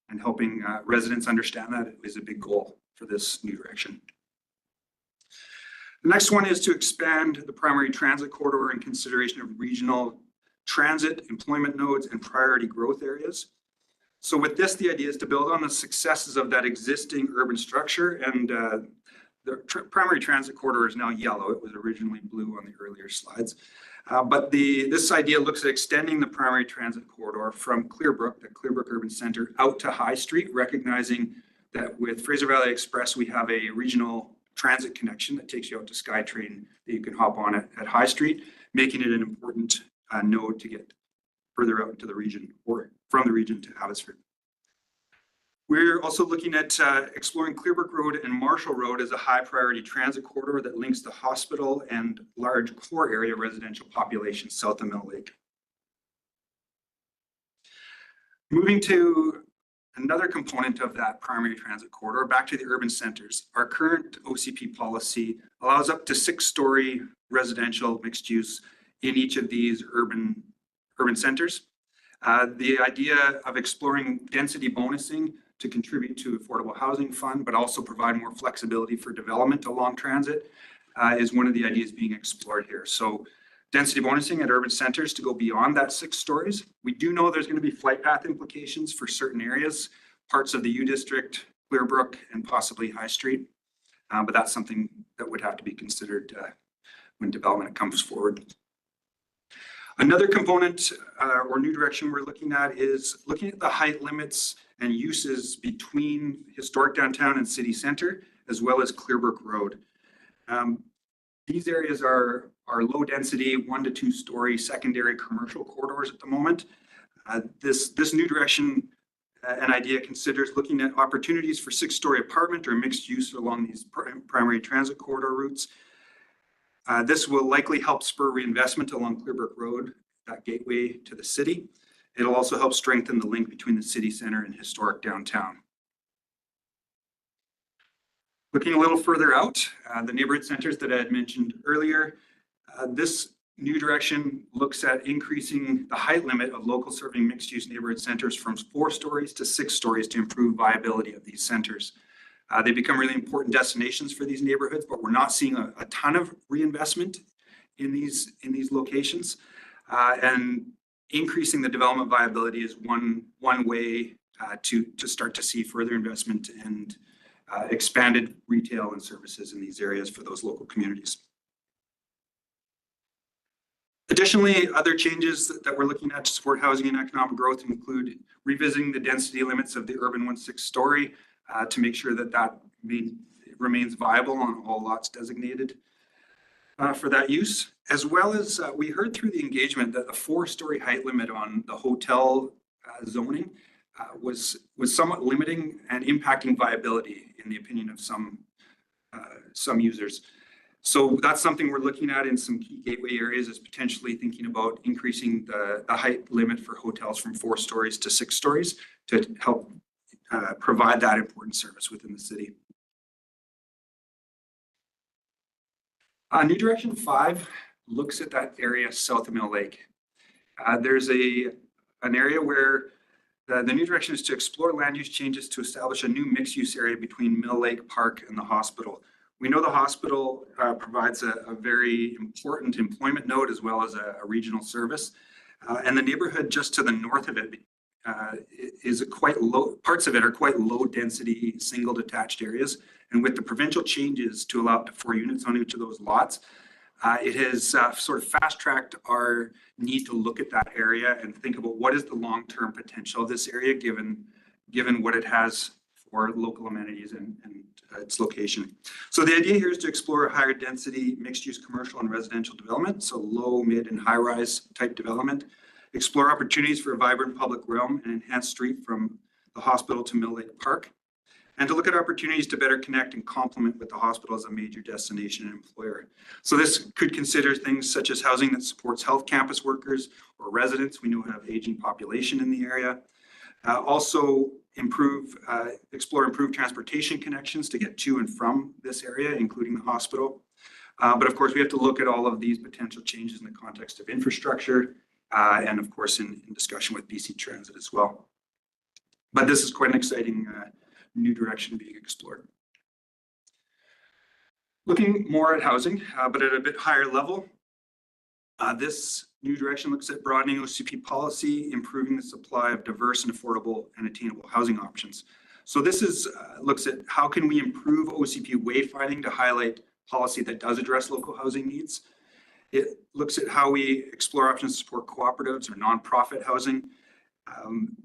and helping residents understand that is a big goal for this new direction. The next one is to expand the primary transit corridor in consideration of regional transit, employment nodes, and priority growth areas. So with this, the idea is to build on the successes of that existing urban structure, and the primary transit corridor is now yellow. It was originally blue on the earlier slides. But this idea looks at extending the primary transit corridor from Clearbrook, the Clearbrook Urban Center, out to High Street, recognizing that with Fraser Valley Express, we have a regional transit connection that takes you out to SkyTrain that you can hop on at High Street, making it an important node to get further out into the region or from the region to Abbotsford. We're also looking at exploring Clearbrook Road and Marshall Road as a high priority transit corridor that links the hospital and large core area residential population south of Mill Lake. Moving to another component of that primary transit corridor, back to the urban centers. Our current OCP policy allows up to 6-story residential mixed use in each of these urban urban centers. The idea of exploring density bonusing to contribute to affordable housing fund, but also provide more flexibility for development along transit is one of the ideas being explored here. So density bonusing at urban centers to go beyond that 6 stories. We do know there's going to be flight path implications for certain areas, parts of the U District, Clearbrook, and possibly High Street. But that's something that would have to be considered when development comes forward. Another component or new direction we're looking at is looking at the height limits and uses between historic downtown and city center, as well as Clearbrook Road. These areas are low density, 1 to 2 story secondary commercial corridors at the moment. This new direction an idea considers looking at opportunities for 6-story apartment or mixed use along these primary transit corridor routes. This will likely help spur reinvestment along Clearbrook Road, that gateway to the city. It'll also help strengthen the link between the city center and historic downtown. Looking a little further out, the neighborhood centers that I had mentioned earlier, this new direction looks at increasing the height limit of local serving mixed use neighborhood centers from 4 stories to 6 stories to improve viability of these centers. They become really important destinations for these neighborhoods, but we're not seeing a ton of reinvestment in these locations. And increasing the development viability is one way to start to see further investment and expanded retail and services in these areas for those local communities. Additionally, other changes that we're looking at to support housing and economic growth include revisiting the density limits of the urban 1/6 story to make sure that remains viable on all lots designated for that use, as well as we heard through the engagement that the 4-story height limit on the hotel zoning was somewhat limiting and impacting viability in the opinion of some users. So that's something we're looking at in some key gateway areas, is potentially thinking about increasing the height limit for hotels from 4 stories to 6 stories to help provide that important service within the city. New Direction 5 looks at that area south of Mill Lake. There's an area where the new direction is to explore land use changes to establish a new mixed use area between Mill Lake Park and the hospital. We know the hospital provides a very important employment node as well as a regional service. And the neighborhood just to the north of it is quite low, parts of it are quite low density, single detached areas. And with the provincial changes to allow up to 4 units on each of those lots, it has sort of fast tracked our need to look at that area and think about what is the long-term potential of this area given what it has for local amenities and its location. So the idea here is to explore a higher density mixed use commercial and residential development, so low, mid, and high rise type development, explore opportunities for a vibrant public realm and enhanced street from the hospital to Mill Lake Park, and to look at opportunities to better connect and complement with the hospital as a major destination and employer. So this could consider things such as housing that supports health campus workers or residents. We know we have aging population in the area. Also explore improved transportation connections to get to and from this area, including the hospital. But of course, we have to look at all of these potential changes in the context of infrastructure and of course in discussion with BC Transit as well. But this is quite an exciting new direction being explored. Looking more at housing, but at a bit higher level, this new direction looks at broadening OCP policy, improving the supply of diverse and affordable and attainable housing options. So this looks at how can we improve OCP wayfinding to highlight policy that does address local housing needs. It looks at how we explore options to support cooperatives or nonprofit housing.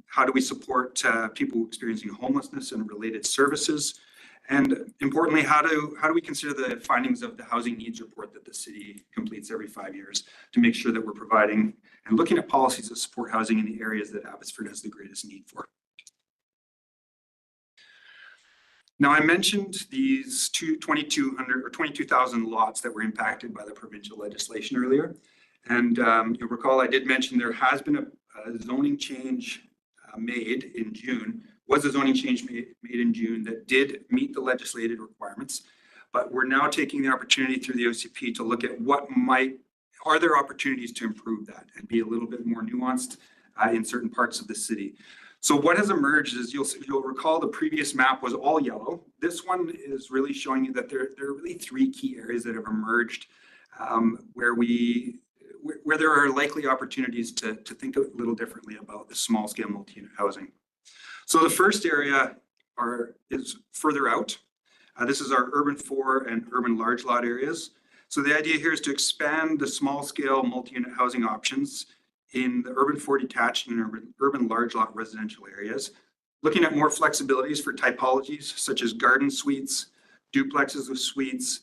How do we support people experiencing homelessness and related services? And importantly, how do we consider the findings of the housing needs report that the city completes every 5 years to make sure that we're providing and looking at policies that support housing in the areas that Abbotsford has the greatest need for. Now, I mentioned these 2,200 or 22,000 lots that were impacted by the provincial legislation earlier. And you'll recall I did mention there has been a zoning change made in June. Was a zoning change made in June that did meet the legislated requirements, but we're now taking the opportunity through the OCP to look at what might are there opportunities to improve that and be a little bit more nuanced in certain parts of the city? So what has emerged is you'll recall the previous map was all yellow. This one is really showing you that there are really three key areas that have emerged where there are likely opportunities to think a little differently about the small scale multi-unit housing. So the first area is further out. This is our urban 4 and urban large lot areas. So the idea here is to expand the small scale multi-unit housing options in the urban 4 detached and urban large lot residential areas, looking at more flexibilities for typologies such as garden suites, duplexes with suites,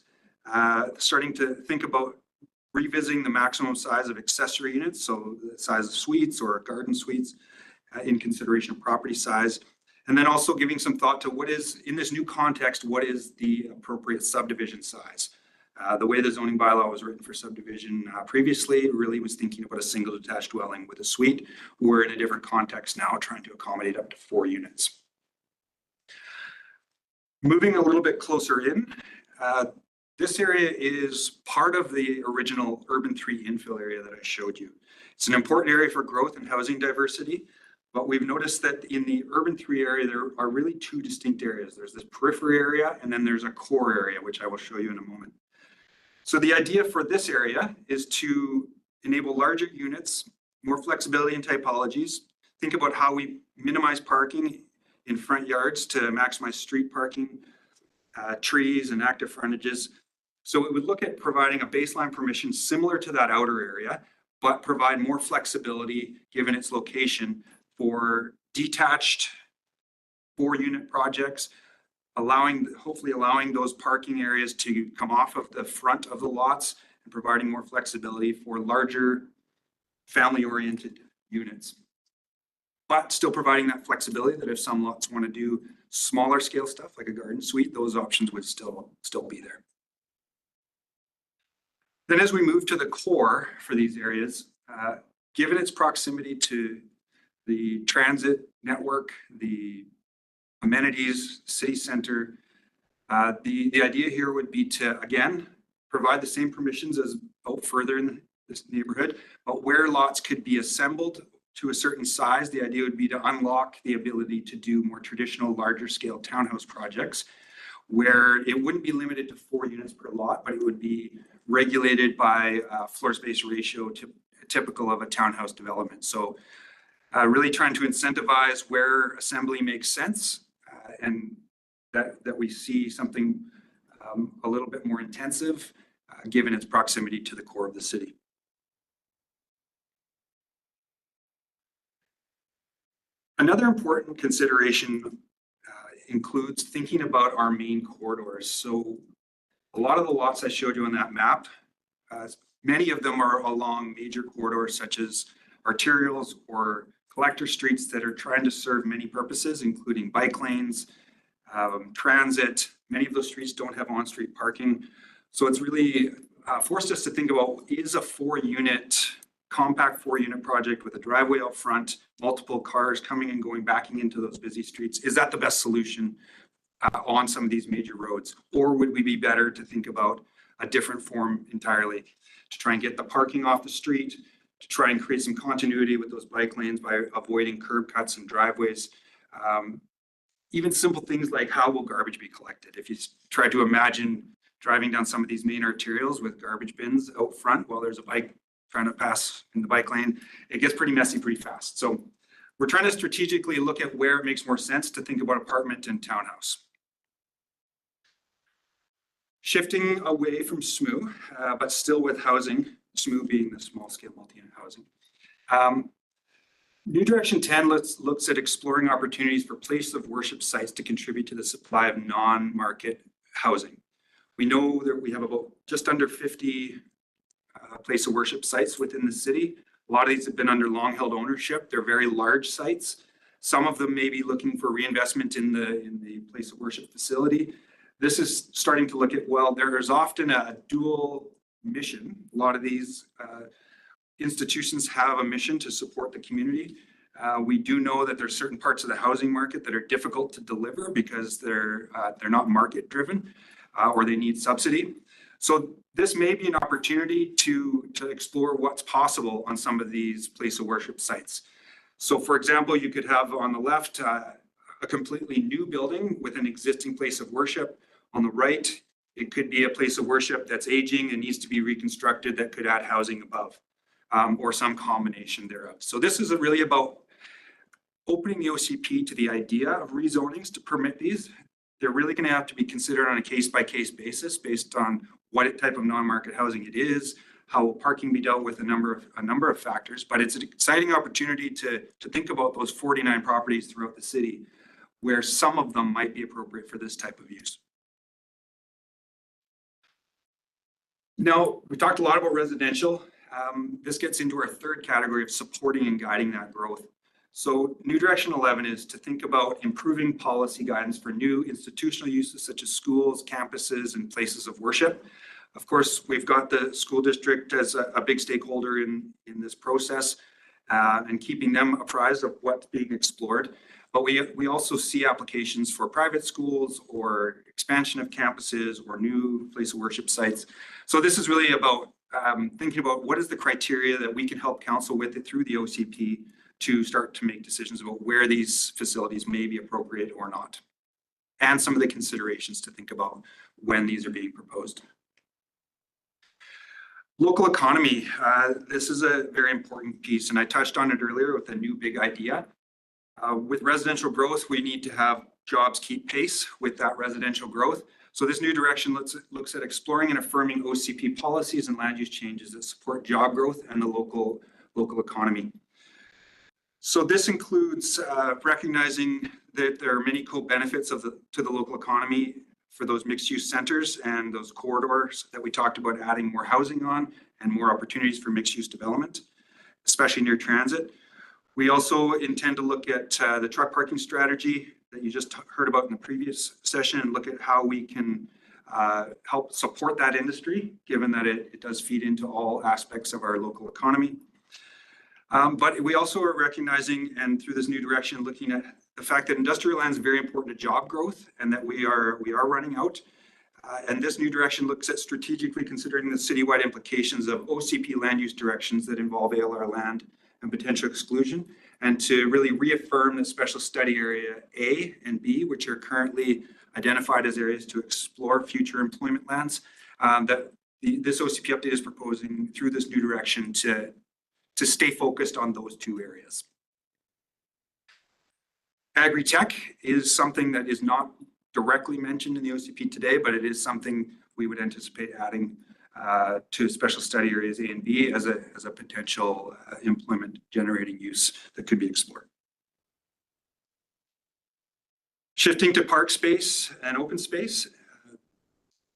starting to think about revisiting the maximum size of accessory units, so the size of suites or garden suites in consideration of property size. And then also giving some thought to what is, in this new context, what is the appropriate subdivision size? The way the zoning bylaw was written for subdivision previously really was thinking about a single detached dwelling with a suite. We're in a different context now, trying to accommodate up to 4 units. Moving a little bit closer in, this area is part of the original urban 3 infill area that I showed you. It's an important area for growth and housing diversity, but we've noticed that in the urban 3 area, there are really 2 distinct areas. There's this periphery area, and then there's a core area, which I will show you in a moment. So the idea for this area is to enable larger units, more flexibility in typologies, think about how we minimize parking in front yards to maximize street parking, trees and active frontages. So it would look at providing a baseline permission similar to that outer area, but provide more flexibility given its location for detached 4-unit projects, hopefully allowing those parking areas to come off of the front of the lots and providing more flexibility for larger family-oriented units. But still providing that flexibility that if some lots want to do smaller scale stuff like a garden suite, those options would still be there. Then as we move to the core for these areas, given its proximity to the transit network, the amenities, city center, the idea here would be to, again, provide the same permissions as out further in this neighborhood, but where lots could be assembled to a certain size, the idea would be to unlock the ability to do more traditional larger scale townhouse projects where it wouldn't be limited to 4 units per lot, but it would be regulated by floor space ratio typical of a townhouse development. So really trying to incentivize where assembly makes sense and that we see something a little bit more intensive given its proximity to the core of the city. Another important consideration includes thinking about our main corridors. So a lot of the lots I showed you on that map, many of them are along major corridors such as arterials or collector streets that are trying to serve many purposes, including bike lanes, transit. Many of those streets don't have on-street parking. So it's really forced us to think about, is a 4-unit, compact 4-unit project with a driveway out front, multiple cars coming and going, backing into those busy streets, is that the best solution on some of these major roads? Or would we be better to think about a different form entirely to try and get the parking off the street, to try and create some continuity with those bike lanes by avoiding curb cuts and driveways? Even simple things like how will garbage be collected? If you try to imagine driving down some of these main arterials with garbage bins out front while there's a bike trying to pass in the bike lane, it gets pretty messy pretty fast. So we're trying to strategically look at where it makes more sense to think about apartment and townhouse. Shifting away from SMU, but still with housing, SMU being the small scale multi-unit housing. New Direction 10 looks at exploring opportunities for place of worship sites to contribute to the supply of non-market housing. We know that we have about just under 50 place of worship sites within the city. A lot of these have been under long-held ownership. They're very large sites. Some of them may be looking for reinvestment in the place of worship facility. This is starting to look at, well, there is often a dual mission. A lot of these institutions have a mission to support the community. We do know that there's certain parts of the housing market that are difficult to deliver because they're not market driven or they need subsidy. So this may be an opportunity to explore what's possible on some of these place of worship sites. So for example, you could have on the left a completely new building with an existing place of worship. On the right, it could be a place of worship that's aging and needs to be reconstructed that could add housing above, or some combination thereof. So this is really about opening the OCP to the idea of rezonings to permit these. They're really going to have to be considered on a case-by-case basis based on what type of non-market housing it is, how will parking be dealt with, a number of factors. But it's an exciting opportunity to think about those 49 properties throughout the city where some of them might be appropriate for this type of use. Now, we talked a lot about residential. This gets into our third category of supporting and guiding that growth. So new direction 11 is to think about improving policy guidance for new institutional uses such as schools, campuses, and places of worship. Of course, we've got the school district as a big stakeholder in this process, and keeping them apprised of what's being explored. But we also see applications for private schools or expansion of campuses or new place of worship sites. So this is really about thinking about what is the criteria that we can help council with it through the OCP to start to make decisions about where these facilities may be appropriate or not, and some of the considerations to think about when these are being proposed. Local economy, this is a very important piece, and I touched on it earlier with a new big idea. With residential growth, we need to have jobs keep pace with that residential growth. So this new direction looks at exploring and affirming OCP policies and land use changes that support job growth and the local economy. So this includes recognizing that there are many co-benefits to the local economy for those mixed-use centers and those corridors that we talked about adding more housing on and more opportunities for mixed-use development, especially near transit. We also intend to look at the truck parking strategy that you just heard about in the previous session and look at how we can help support that industry, given that it does feed into all aspects of our local economy. But we also are recognizing, and through this new direction, looking at the fact that industrial land is very important to job growth and that we are running out. And this new direction looks at strategically considering the citywide implications of OCP land use directions that involve ALR land and potential exclusion, and to really reaffirm the special study area A and B, which are currently identified as areas to explore future employment lands, that this OCP update is proposing through this new direction to stay focused on those two areas. Agri-tech is something that is not directly mentioned in the OCP today, but it is something we would anticipate adding to special study areas A and B as a potential employment generating use that could be explored. Shifting to park space and open space,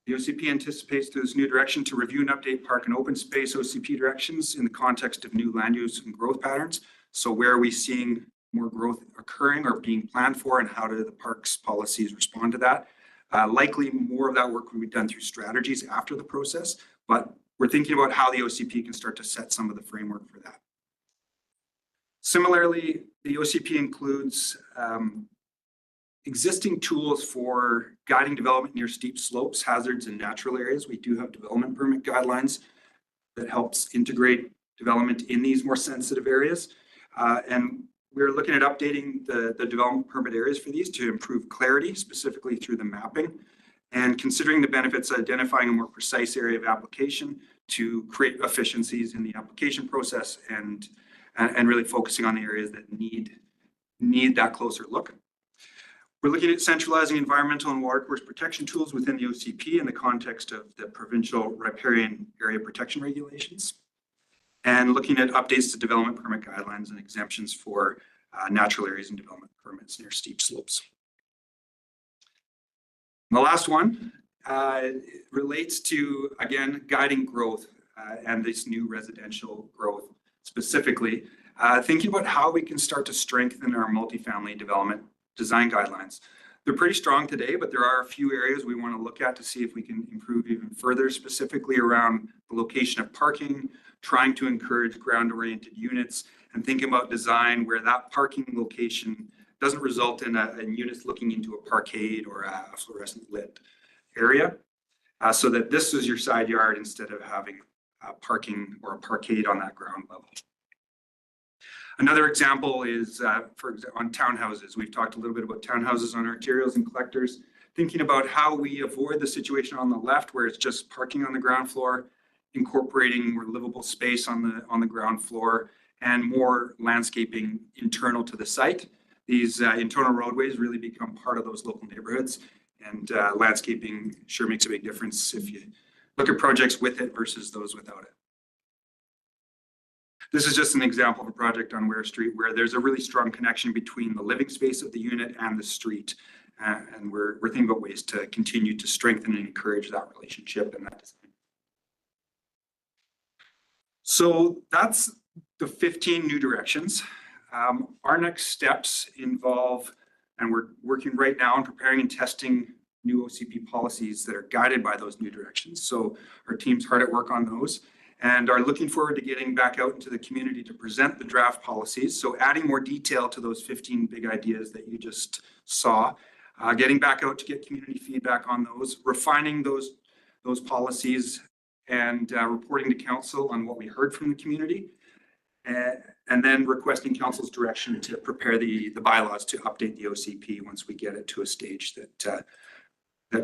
the OCP anticipates through this new direction to review and update park and open space OCP directions in the context of new land use and growth patterns. So where are we seeing more growth occurring or being planned for, and how do the parks policies respond to that? Likely more of that work will be done through strategies after the process, but we're thinking about how the OCP can start to set some of the framework for that. Similarly, the OCP includes existing tools for guiding development near steep slopes, hazards, and natural areas. We do have development permit guidelines that helps integrate development in these more sensitive areas. And we're looking at updating the development permit areas for these to improve clarity, specifically through the mapping, and considering the benefits of identifying a more precise area of application to create efficiencies in the application process and really focusing on the areas that need that closer look. We're looking at centralizing environmental and watercourse protection tools within the OCP in the context of the provincial riparian area protection regulations, and looking at updates to development permit guidelines and exemptions for natural areas and development permits near steep slopes. And the last one relates to, again, guiding growth and this new residential growth specifically, thinking about how we can start to strengthen our multifamily development design guidelines. They're pretty strong today, but there are a few areas we want to look at to see if we can improve even further, specifically around the location of parking, trying to encourage ground-oriented units, and thinking about design where that parking location doesn't result in units looking into a parkade or a fluorescent lit area. so that this is your side yard instead of having parking or a parkade on that ground level. Another example is on townhouses. We've talked a little bit about townhouses on arterials and collectors, thinking about how we avoid the situation on the left where it's just parking on the ground floor, incorporating more livable space on the ground floor, and more landscaping internal to the site. These internal roadways really become part of those local neighborhoods, and landscaping sure makes a big difference if you look at projects with it versus those without it. This is just an example of a project on Ware Street where there's a really strong connection between the living space of the unit and the street. And we're thinking about ways to continue to strengthen and encourage that relationship and that design. So that's the 15 new directions. Our next steps involve, and we're working right now on preparing and testing new OCP policies that are guided by those new directions. So our team's hard at work on those, and are looking forward to getting back out into the community to present the draft policies. So adding more detail to those 15 big ideas that you just saw, getting back out to get community feedback on those, refining those policies, and reporting to council on what we heard from the community, and then requesting council's direction to prepare the bylaws to update the OCP once we get it to a stage that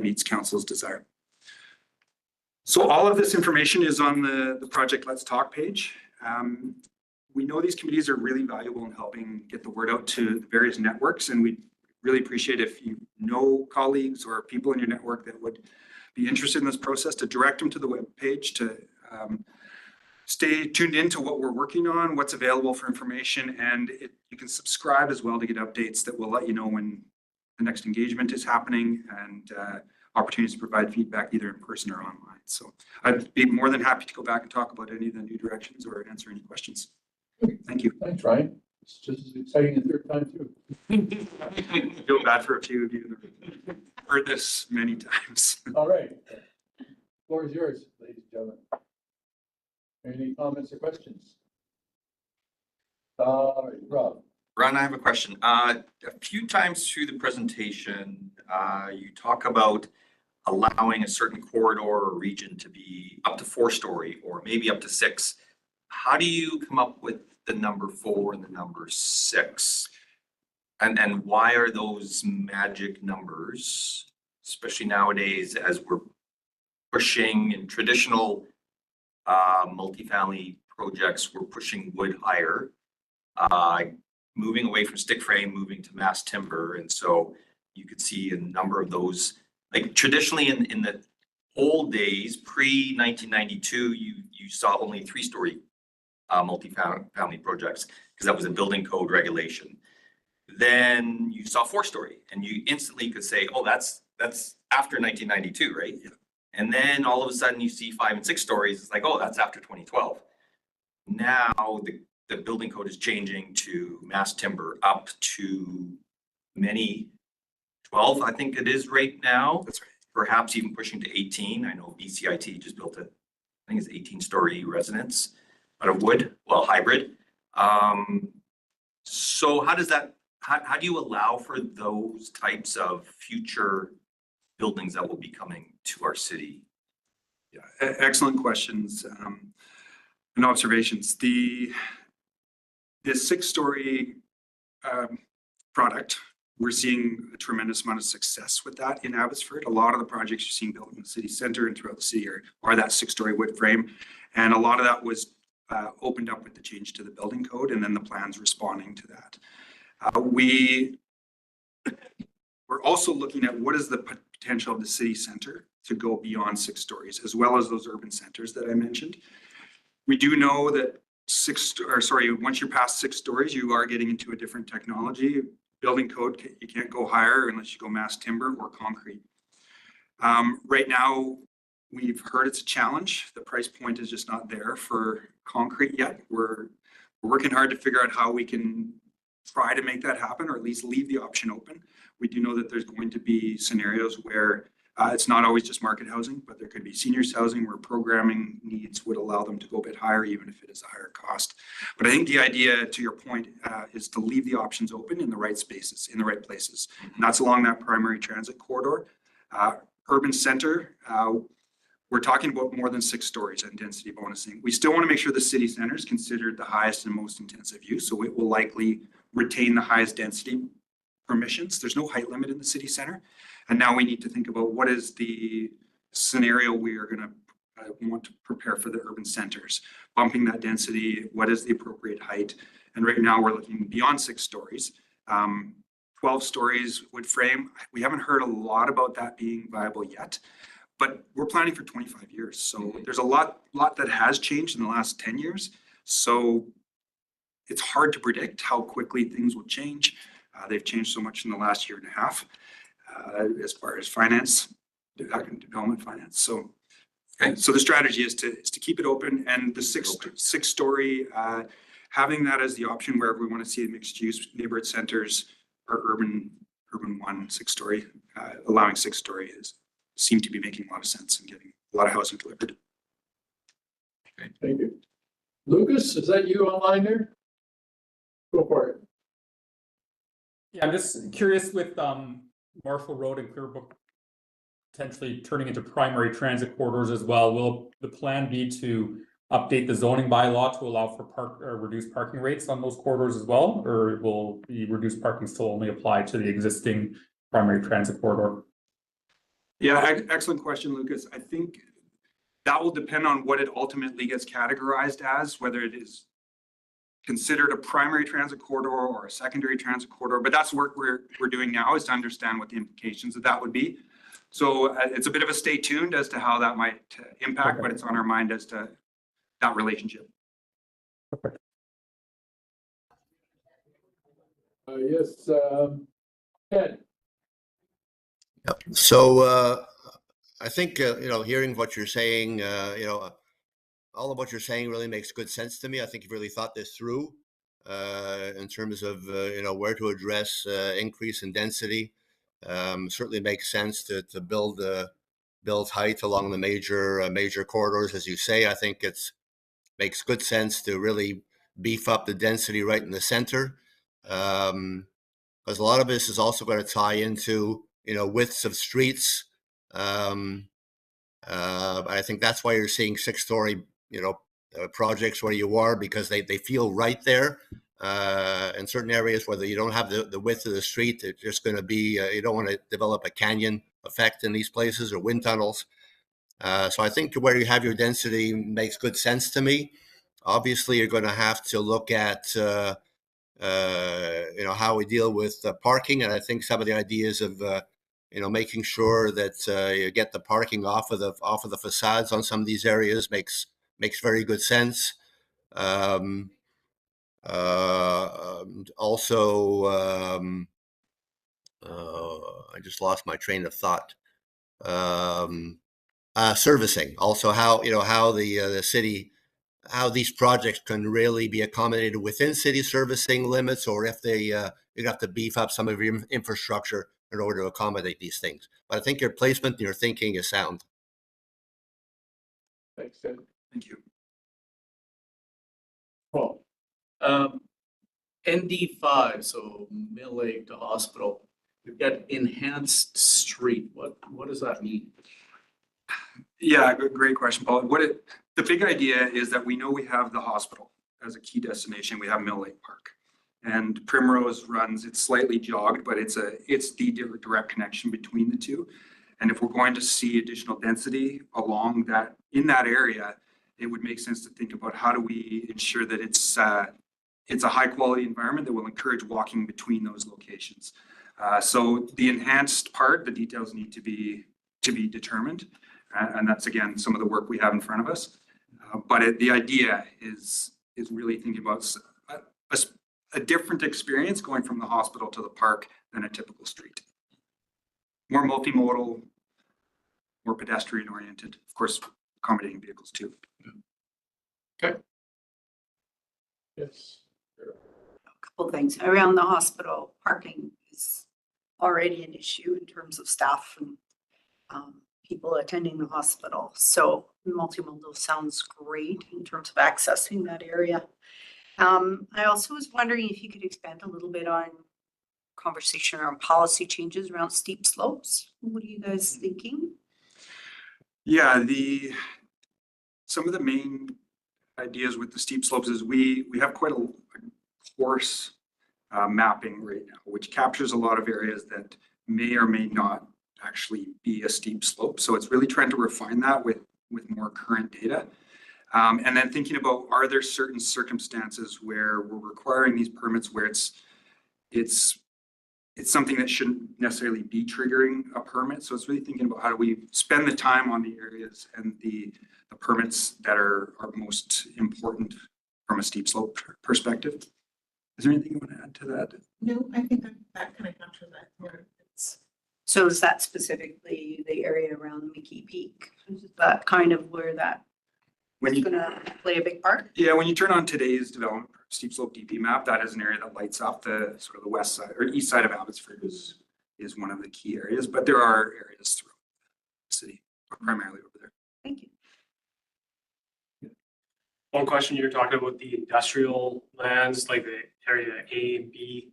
meets council's desire. So all of this information is on the Project Let's Talk page. We know these committees are really valuable in helping get the word out to the various networks, and we really appreciate if you know colleagues or people in your network that would be interested in this process, to direct them to the web page, to stay tuned into what we're working on, what's available for information, and you can subscribe as well to get updates that will let you know when the next engagement is happening, and opportunities to provide feedback either in person or online. So I'd be more than happy to go back and talk about any of the new directions or answer any questions. Thank you. Thanks, Ryan. It's just as exciting the third time too. I feel bad for a few of you that have heard this many times. All right. Floor is yours, ladies and gentlemen. Any comments or questions? Rob. Ron, I have a question. A few times through the presentation, you talk about allowing a certain corridor or region to be up to 4-story or maybe up to 6. How do you come up with the number 4 and the number 6? And why are those magic numbers, especially nowadays as we're pushing in traditional multifamily projects, we're pushing wood higher, moving away from stick frame, moving to mass timber. And so you could see a number of those, like traditionally in the old days, pre-1992, you saw only 3-story multifamily projects because that was a building code regulation. Then you saw 4-story and you instantly could say, oh, that's after 1992, right? Yeah. And then all of a sudden you see 5 and 6 stories. It's like, oh, that's after 2012. Now the building code is changing to mass timber up to many 12, I think it is right now. That's right. Perhaps even pushing to 18. I know BCIT just built I think it's 18-story residence out of wood, well, hybrid. So how does that, how do you allow for those types of future buildings that will be coming to our city? Yeah, excellent questions and observations. The 6-story product, we're seeing a tremendous amount of success with that in Abbotsford. A lot of the projects you're seeing built in the city center and throughout the city are that 6-story wood frame. And a lot of that was opened up with the change to the building code and then the plans responding to that. We're also looking at what is the potential of the city center to go beyond 6 stories, as well as those urban centers that I mentioned. We do know that once you're past 6 stories, you are getting into a different technology. Building code, you can't go higher unless you go mass timber or concrete. Right now, we've heard it's a challenge. The price point is just not there for concrete yet. We're working hard to figure out how we can try to make that happen, or at least leave the option open. We do know that there's going to be scenarios where it's not always just market housing, but there could be seniors housing where programming needs would allow them to go a bit higher, even if it is a higher cost. But I think the idea, to your point, is to leave the options open in the right spaces, in the right places. And that's along that primary transit corridor. Urban center, we're talking about more than 6 stories and density bonusing. We still want to make sure the city center is considered the highest and most intensive use, so it will likely retain the highest density permissions. There's no height limit in the city center. And now we need to think about what is the scenario we are going to want to prepare for the urban centers, bumping that density, what is the appropriate height? And right now we're looking beyond 6 stories. 12 stories wood frame. We haven't heard a lot about that being viable yet, but we're planning for 25 years. So there's a lot that has changed in the last 10 years. So it's hard to predict how quickly things will change. They've changed so much in the last year and a half as far as finance, development finance. So, okay. So the strategy is to keep it open, and the six story, having that as the option wherever we want to see mixed use neighborhood centers or urban 6 story, allowing 6 story seem to be making a lot of sense and getting a lot of housing delivered. Okay, thank you. Lucas, is that you online there? Go for it. Yeah, I'm just curious with Marshall Road and Clearbrook potentially turning into primary transit corridors as well. Will the plan be to update the zoning bylaw to allow for reduced parking rates on those corridors as well? Or will the reduced parking still only apply to the existing primary transit corridor? Yeah, excellent question, Lucas. I think that will depend on what it ultimately gets categorized as, whether it is considered a primary transit corridor or a secondary transit corridor. But that's work we're doing now, is to understand what the implications of that would be. So it's a bit of a stay tuned as to how that might impact, but it's on our mind as to that relationship. Yes, Ed. Yep. So I think hearing what you're saying, all of what you're saying really makes good sense to me. I think you've really thought this through in terms of where to address increase in density. Certainly makes sense to build height along the major corridors, as you say. I think makes good sense to really beef up the density right in the center, because a lot of this is also going to tie into widths of streets. I think that's why you're seeing 6 story projects where you are, because they feel right there. In certain areas where you don't have the width of the street, it's just going to be you don't want to develop a canyon effect in these places or wind tunnels. So I think where you have your density makes good sense to me. Obviously, you're going to have to look at how we deal with parking, and I think some of the ideas of making sure that you get the parking off of the facades on some of these areas makes very good sense. Also, I just lost my train of thought. Servicing, also how the city, how these projects can really be accommodated within city servicing limits, or if they you'd have to beef up some of your infrastructure in order to accommodate these things. But I think your placement and your thinking is sound. Thanks, Ed. Thank you. Paul. ND5, so Mill Lake to Hospital. We've got enhanced street. What does that mean? Yeah, great question, Paul. The big idea is that we know we have the hospital as a key destination. We have Mill Lake Park, and Primrose runs. It's slightly jogged, but it's the direct connection between the two. And if we're going to see additional density along that in that area, it would make sense to think about how do we ensure that it's a high quality environment that will encourage walking between those locations. So the enhanced part, the details need to be determined. And that's, again, some of the work we have in front of us. But the idea is really thinking about a different experience going from the hospital to the park than a typical street. More multimodal, more pedestrian oriented, of course, accommodating vehicles too. Okay. Yes. A couple of things around the hospital. Parking is already an issue in terms of staff and people attending the hospital. So multimodal sounds great in terms of accessing that area. I also was wondering if you could expand a little bit on conversation around policy changes around steep slopes. What are you guys thinking? Yeah, some of the main ideas with the steep slopes is we have quite a coarse mapping right now, which captures a lot of areas that may or may not actually be a steep slope. So it's really trying to refine that with more current data. And then thinking about, are there certain circumstances where we're requiring these permits where it's something that shouldn't necessarily be triggering a permit. So it's really thinking about how do we spend the time on the areas and the permits that are most important from a steep slope perspective. Is there anything you want to add to that? No, I think that kind of captures that. Where it's So is that specifically the area around McKee Peak? Is that kind of where that When is you, gonna play a big part? yeah, when you turn on today's development steep slope DP map, that is an area that lights up the sort of the west side or east side of Abbotsford is one of the key areas, but there are areas throughout the city, but primarily over there. Thank you. One question, you're talking about the industrial lands, like the area A and B.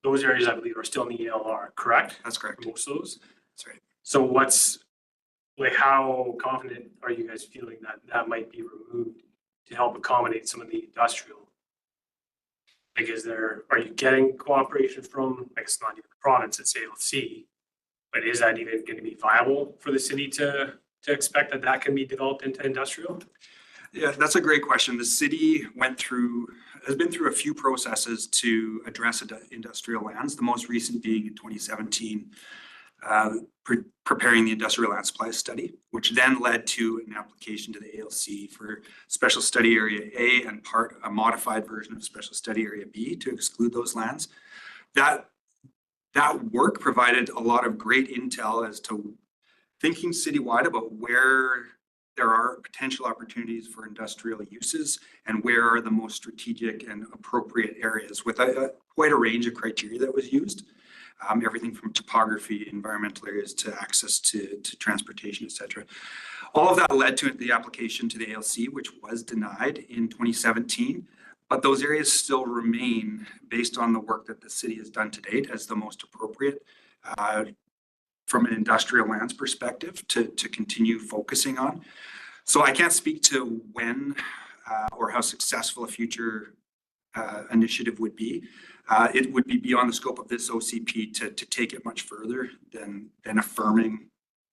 Those areas I believe are still in the ELR, correct? That's correct. Most of those. That's right. So how confident are you guys feeling that that might be removed to help accommodate some of the industrial? Like, are you getting cooperation from, I guess not even the province, it's ALC, but is that even going to be viable for the city to expect that can be developed into industrial? Yeah, that's a great question. The city has been through a few processes to address industrial lands, the most recent being in 2017, preparing the industrial land supply study, which then led to an application to the ALC for special study area A and a modified version of special study area B to exclude those lands. That work provided a lot of great intel as to thinking citywide about where there are potential opportunities for industrial uses and where are the most strategic and appropriate areas with quite a range of criteria that was used. Everything from topography, environmental areas to access to transportation, et cetera. All of that led to the application to the ALC, which was denied in 2017. But those areas still remain, based on the work that the city has done to date, as the most appropriate from an industrial lands perspective to continue focusing on. So I can't speak to when or how successful a future initiative would be. It would be beyond the scope of this OCP to take it much further than affirming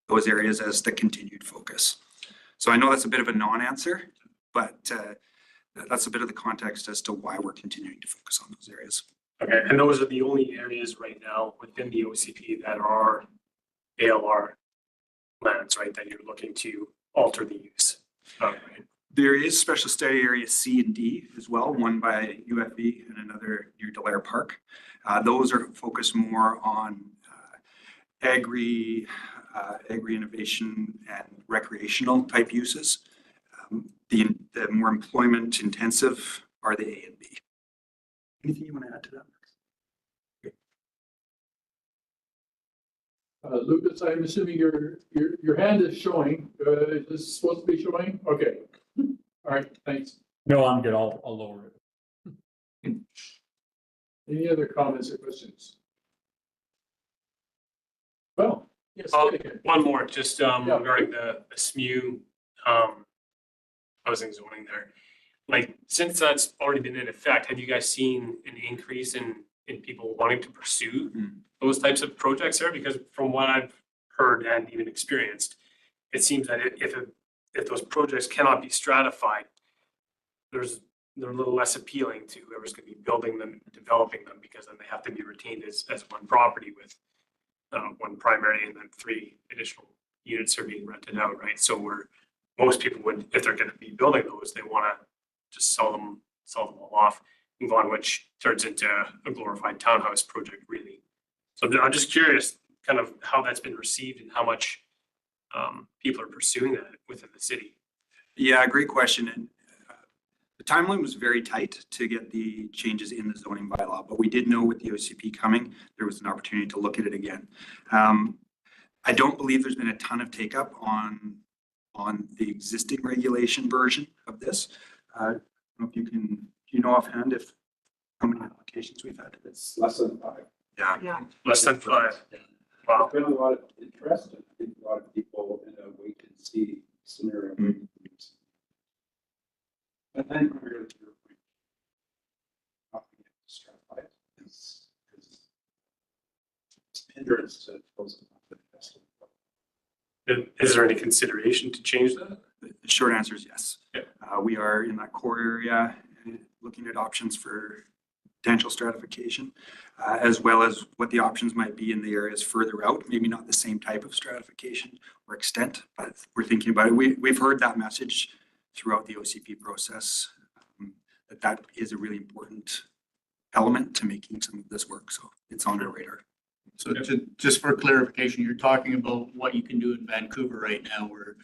those areas as the continued focus. So I know that's a bit of a non-answer, but that's a bit of the context as to why we're continuing to focus on those areas. Okay, and those are the only areas right now within the OCP that are ALR lands, right, that you're looking to alter the use of, right? There is special study area C and D as well, one by UFB and another near Delaire Park. Those are focused more on agri innovation and recreational type uses. The more employment intensive are the A and B. Anything you want to add to that? Lucas, I'm assuming your hand is showing. Is this supposed to be showing? Okay. All right, thanks. No, I'm good. I'll lower it. Any other comments or questions? Well, yes. One more, just regarding the SMU housing zoning there. Like, since that's already been in effect, have you guys seen an increase in people wanting to pursue those types of projects there? Because from what I've heard and even experienced, it seems that if those projects cannot be stratified, they're a little less appealing to whoever's going to be building them and developing them, because then they have to be retained as one property with one primary and then 3 additional units are being rented out, right? So most people would, if they're going to be building those, they want to just sell them all off, move on, which turns into a glorified townhouse project, really. So I'm just curious kind of how that's been received and how much people are pursuing that within the city. Yeah, great question. And the timeline was very tight to get the changes in the zoning bylaw, but we did know with the OCP coming, there was an opportunity to look at it again. I don't believe there's been a ton of take up on the existing regulation version of this. I don't know if do you know offhand how many applications we've had? It's less than 5. Yeah. Less than 5. Wow. There's been a lot of interest, and I think a lot of people in a wait and see scenario. But then really to your point, nothing to stratify it is it's a hindrance to close the festival. Is there any consideration to change that? The short answer is yes. Yeah. We are in that core area, looking at options for potential stratification, as well as what the options might be in the areas further out. Maybe not the same type of stratification or extent, but we're thinking about it. We've heard that message throughout the OCP process, that is a really important element to making some of this work. So it's on our radar. So just for clarification, you're talking about what you can do in Vancouver right now, where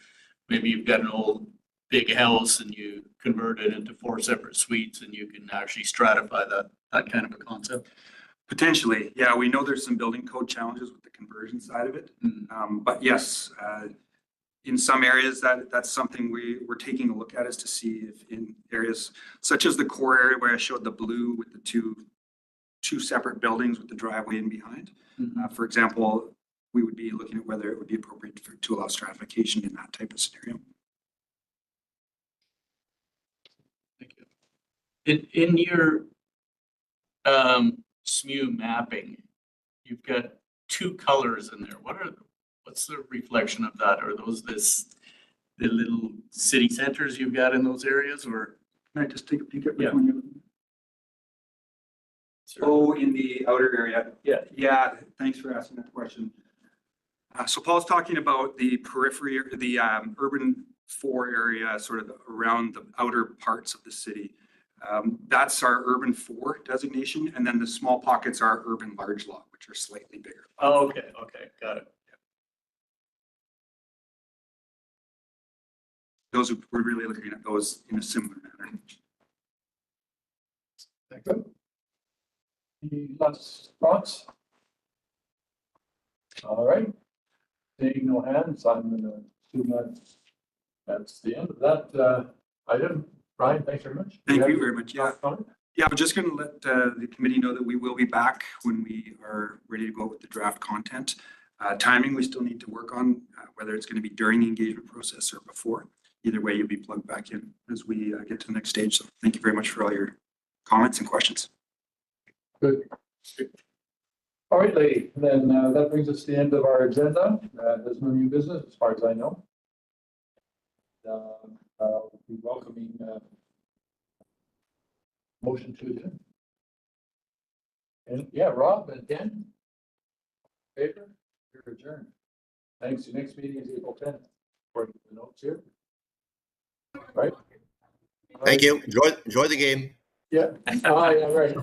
maybe you've got an old big house and you convert it into 4 separate suites and you can actually stratify that kind of a concept? Potentially, yeah. We know there's some building code challenges with the conversion side of it. But yes, in some areas that's something we're taking a look at, is to see if in areas such as the core area where I showed the blue with the two separate buildings with the driveway in behind. For example, we would be looking at whether it would be appropriate to allow stratification in that type of scenario. Thank you. In your SMU mapping, you've got 2 colors in there. What's the reflection of that? Are those the little city centers you've got in those areas, or? Can I just take a peek at which Yeah. one you're looking at? Oh, in the outer area. Yeah. Yeah, thanks for asking that question. So Paul's talking about the periphery, the urban 4 area, sort of around the outer parts of the city. That's our urban 4 designation, and then the small pockets are urban large lot, which are slightly bigger. Oh, okay, got it. Those, we're really looking at those in a similar manner. Thank you. Any last thoughts? All right. Seeing no hands, I'm gonna assume that's the end of that item. Brian, thanks very much. Thank you very much. Yeah. Last comment? Yeah, I'm just going to let the committee know that we will be back when we are ready to go with the draft content. Timing, we still need to work on, whether it's going to be during the engagement process or before. Either way, you'll be plugged back in as we get to the next stage. So thank you very much for all your comments and questions. Good. All right, lady, then that brings us to the end of our agenda. There's no new business as far as I know. We'll be welcoming motion to adjourn. And yeah, Rob and Ken, favor, you're adjourned. Thanks. The next meeting is April 10th, according to the notes here. Right? Thank you. Enjoy the game. Yeah. Yeah, right.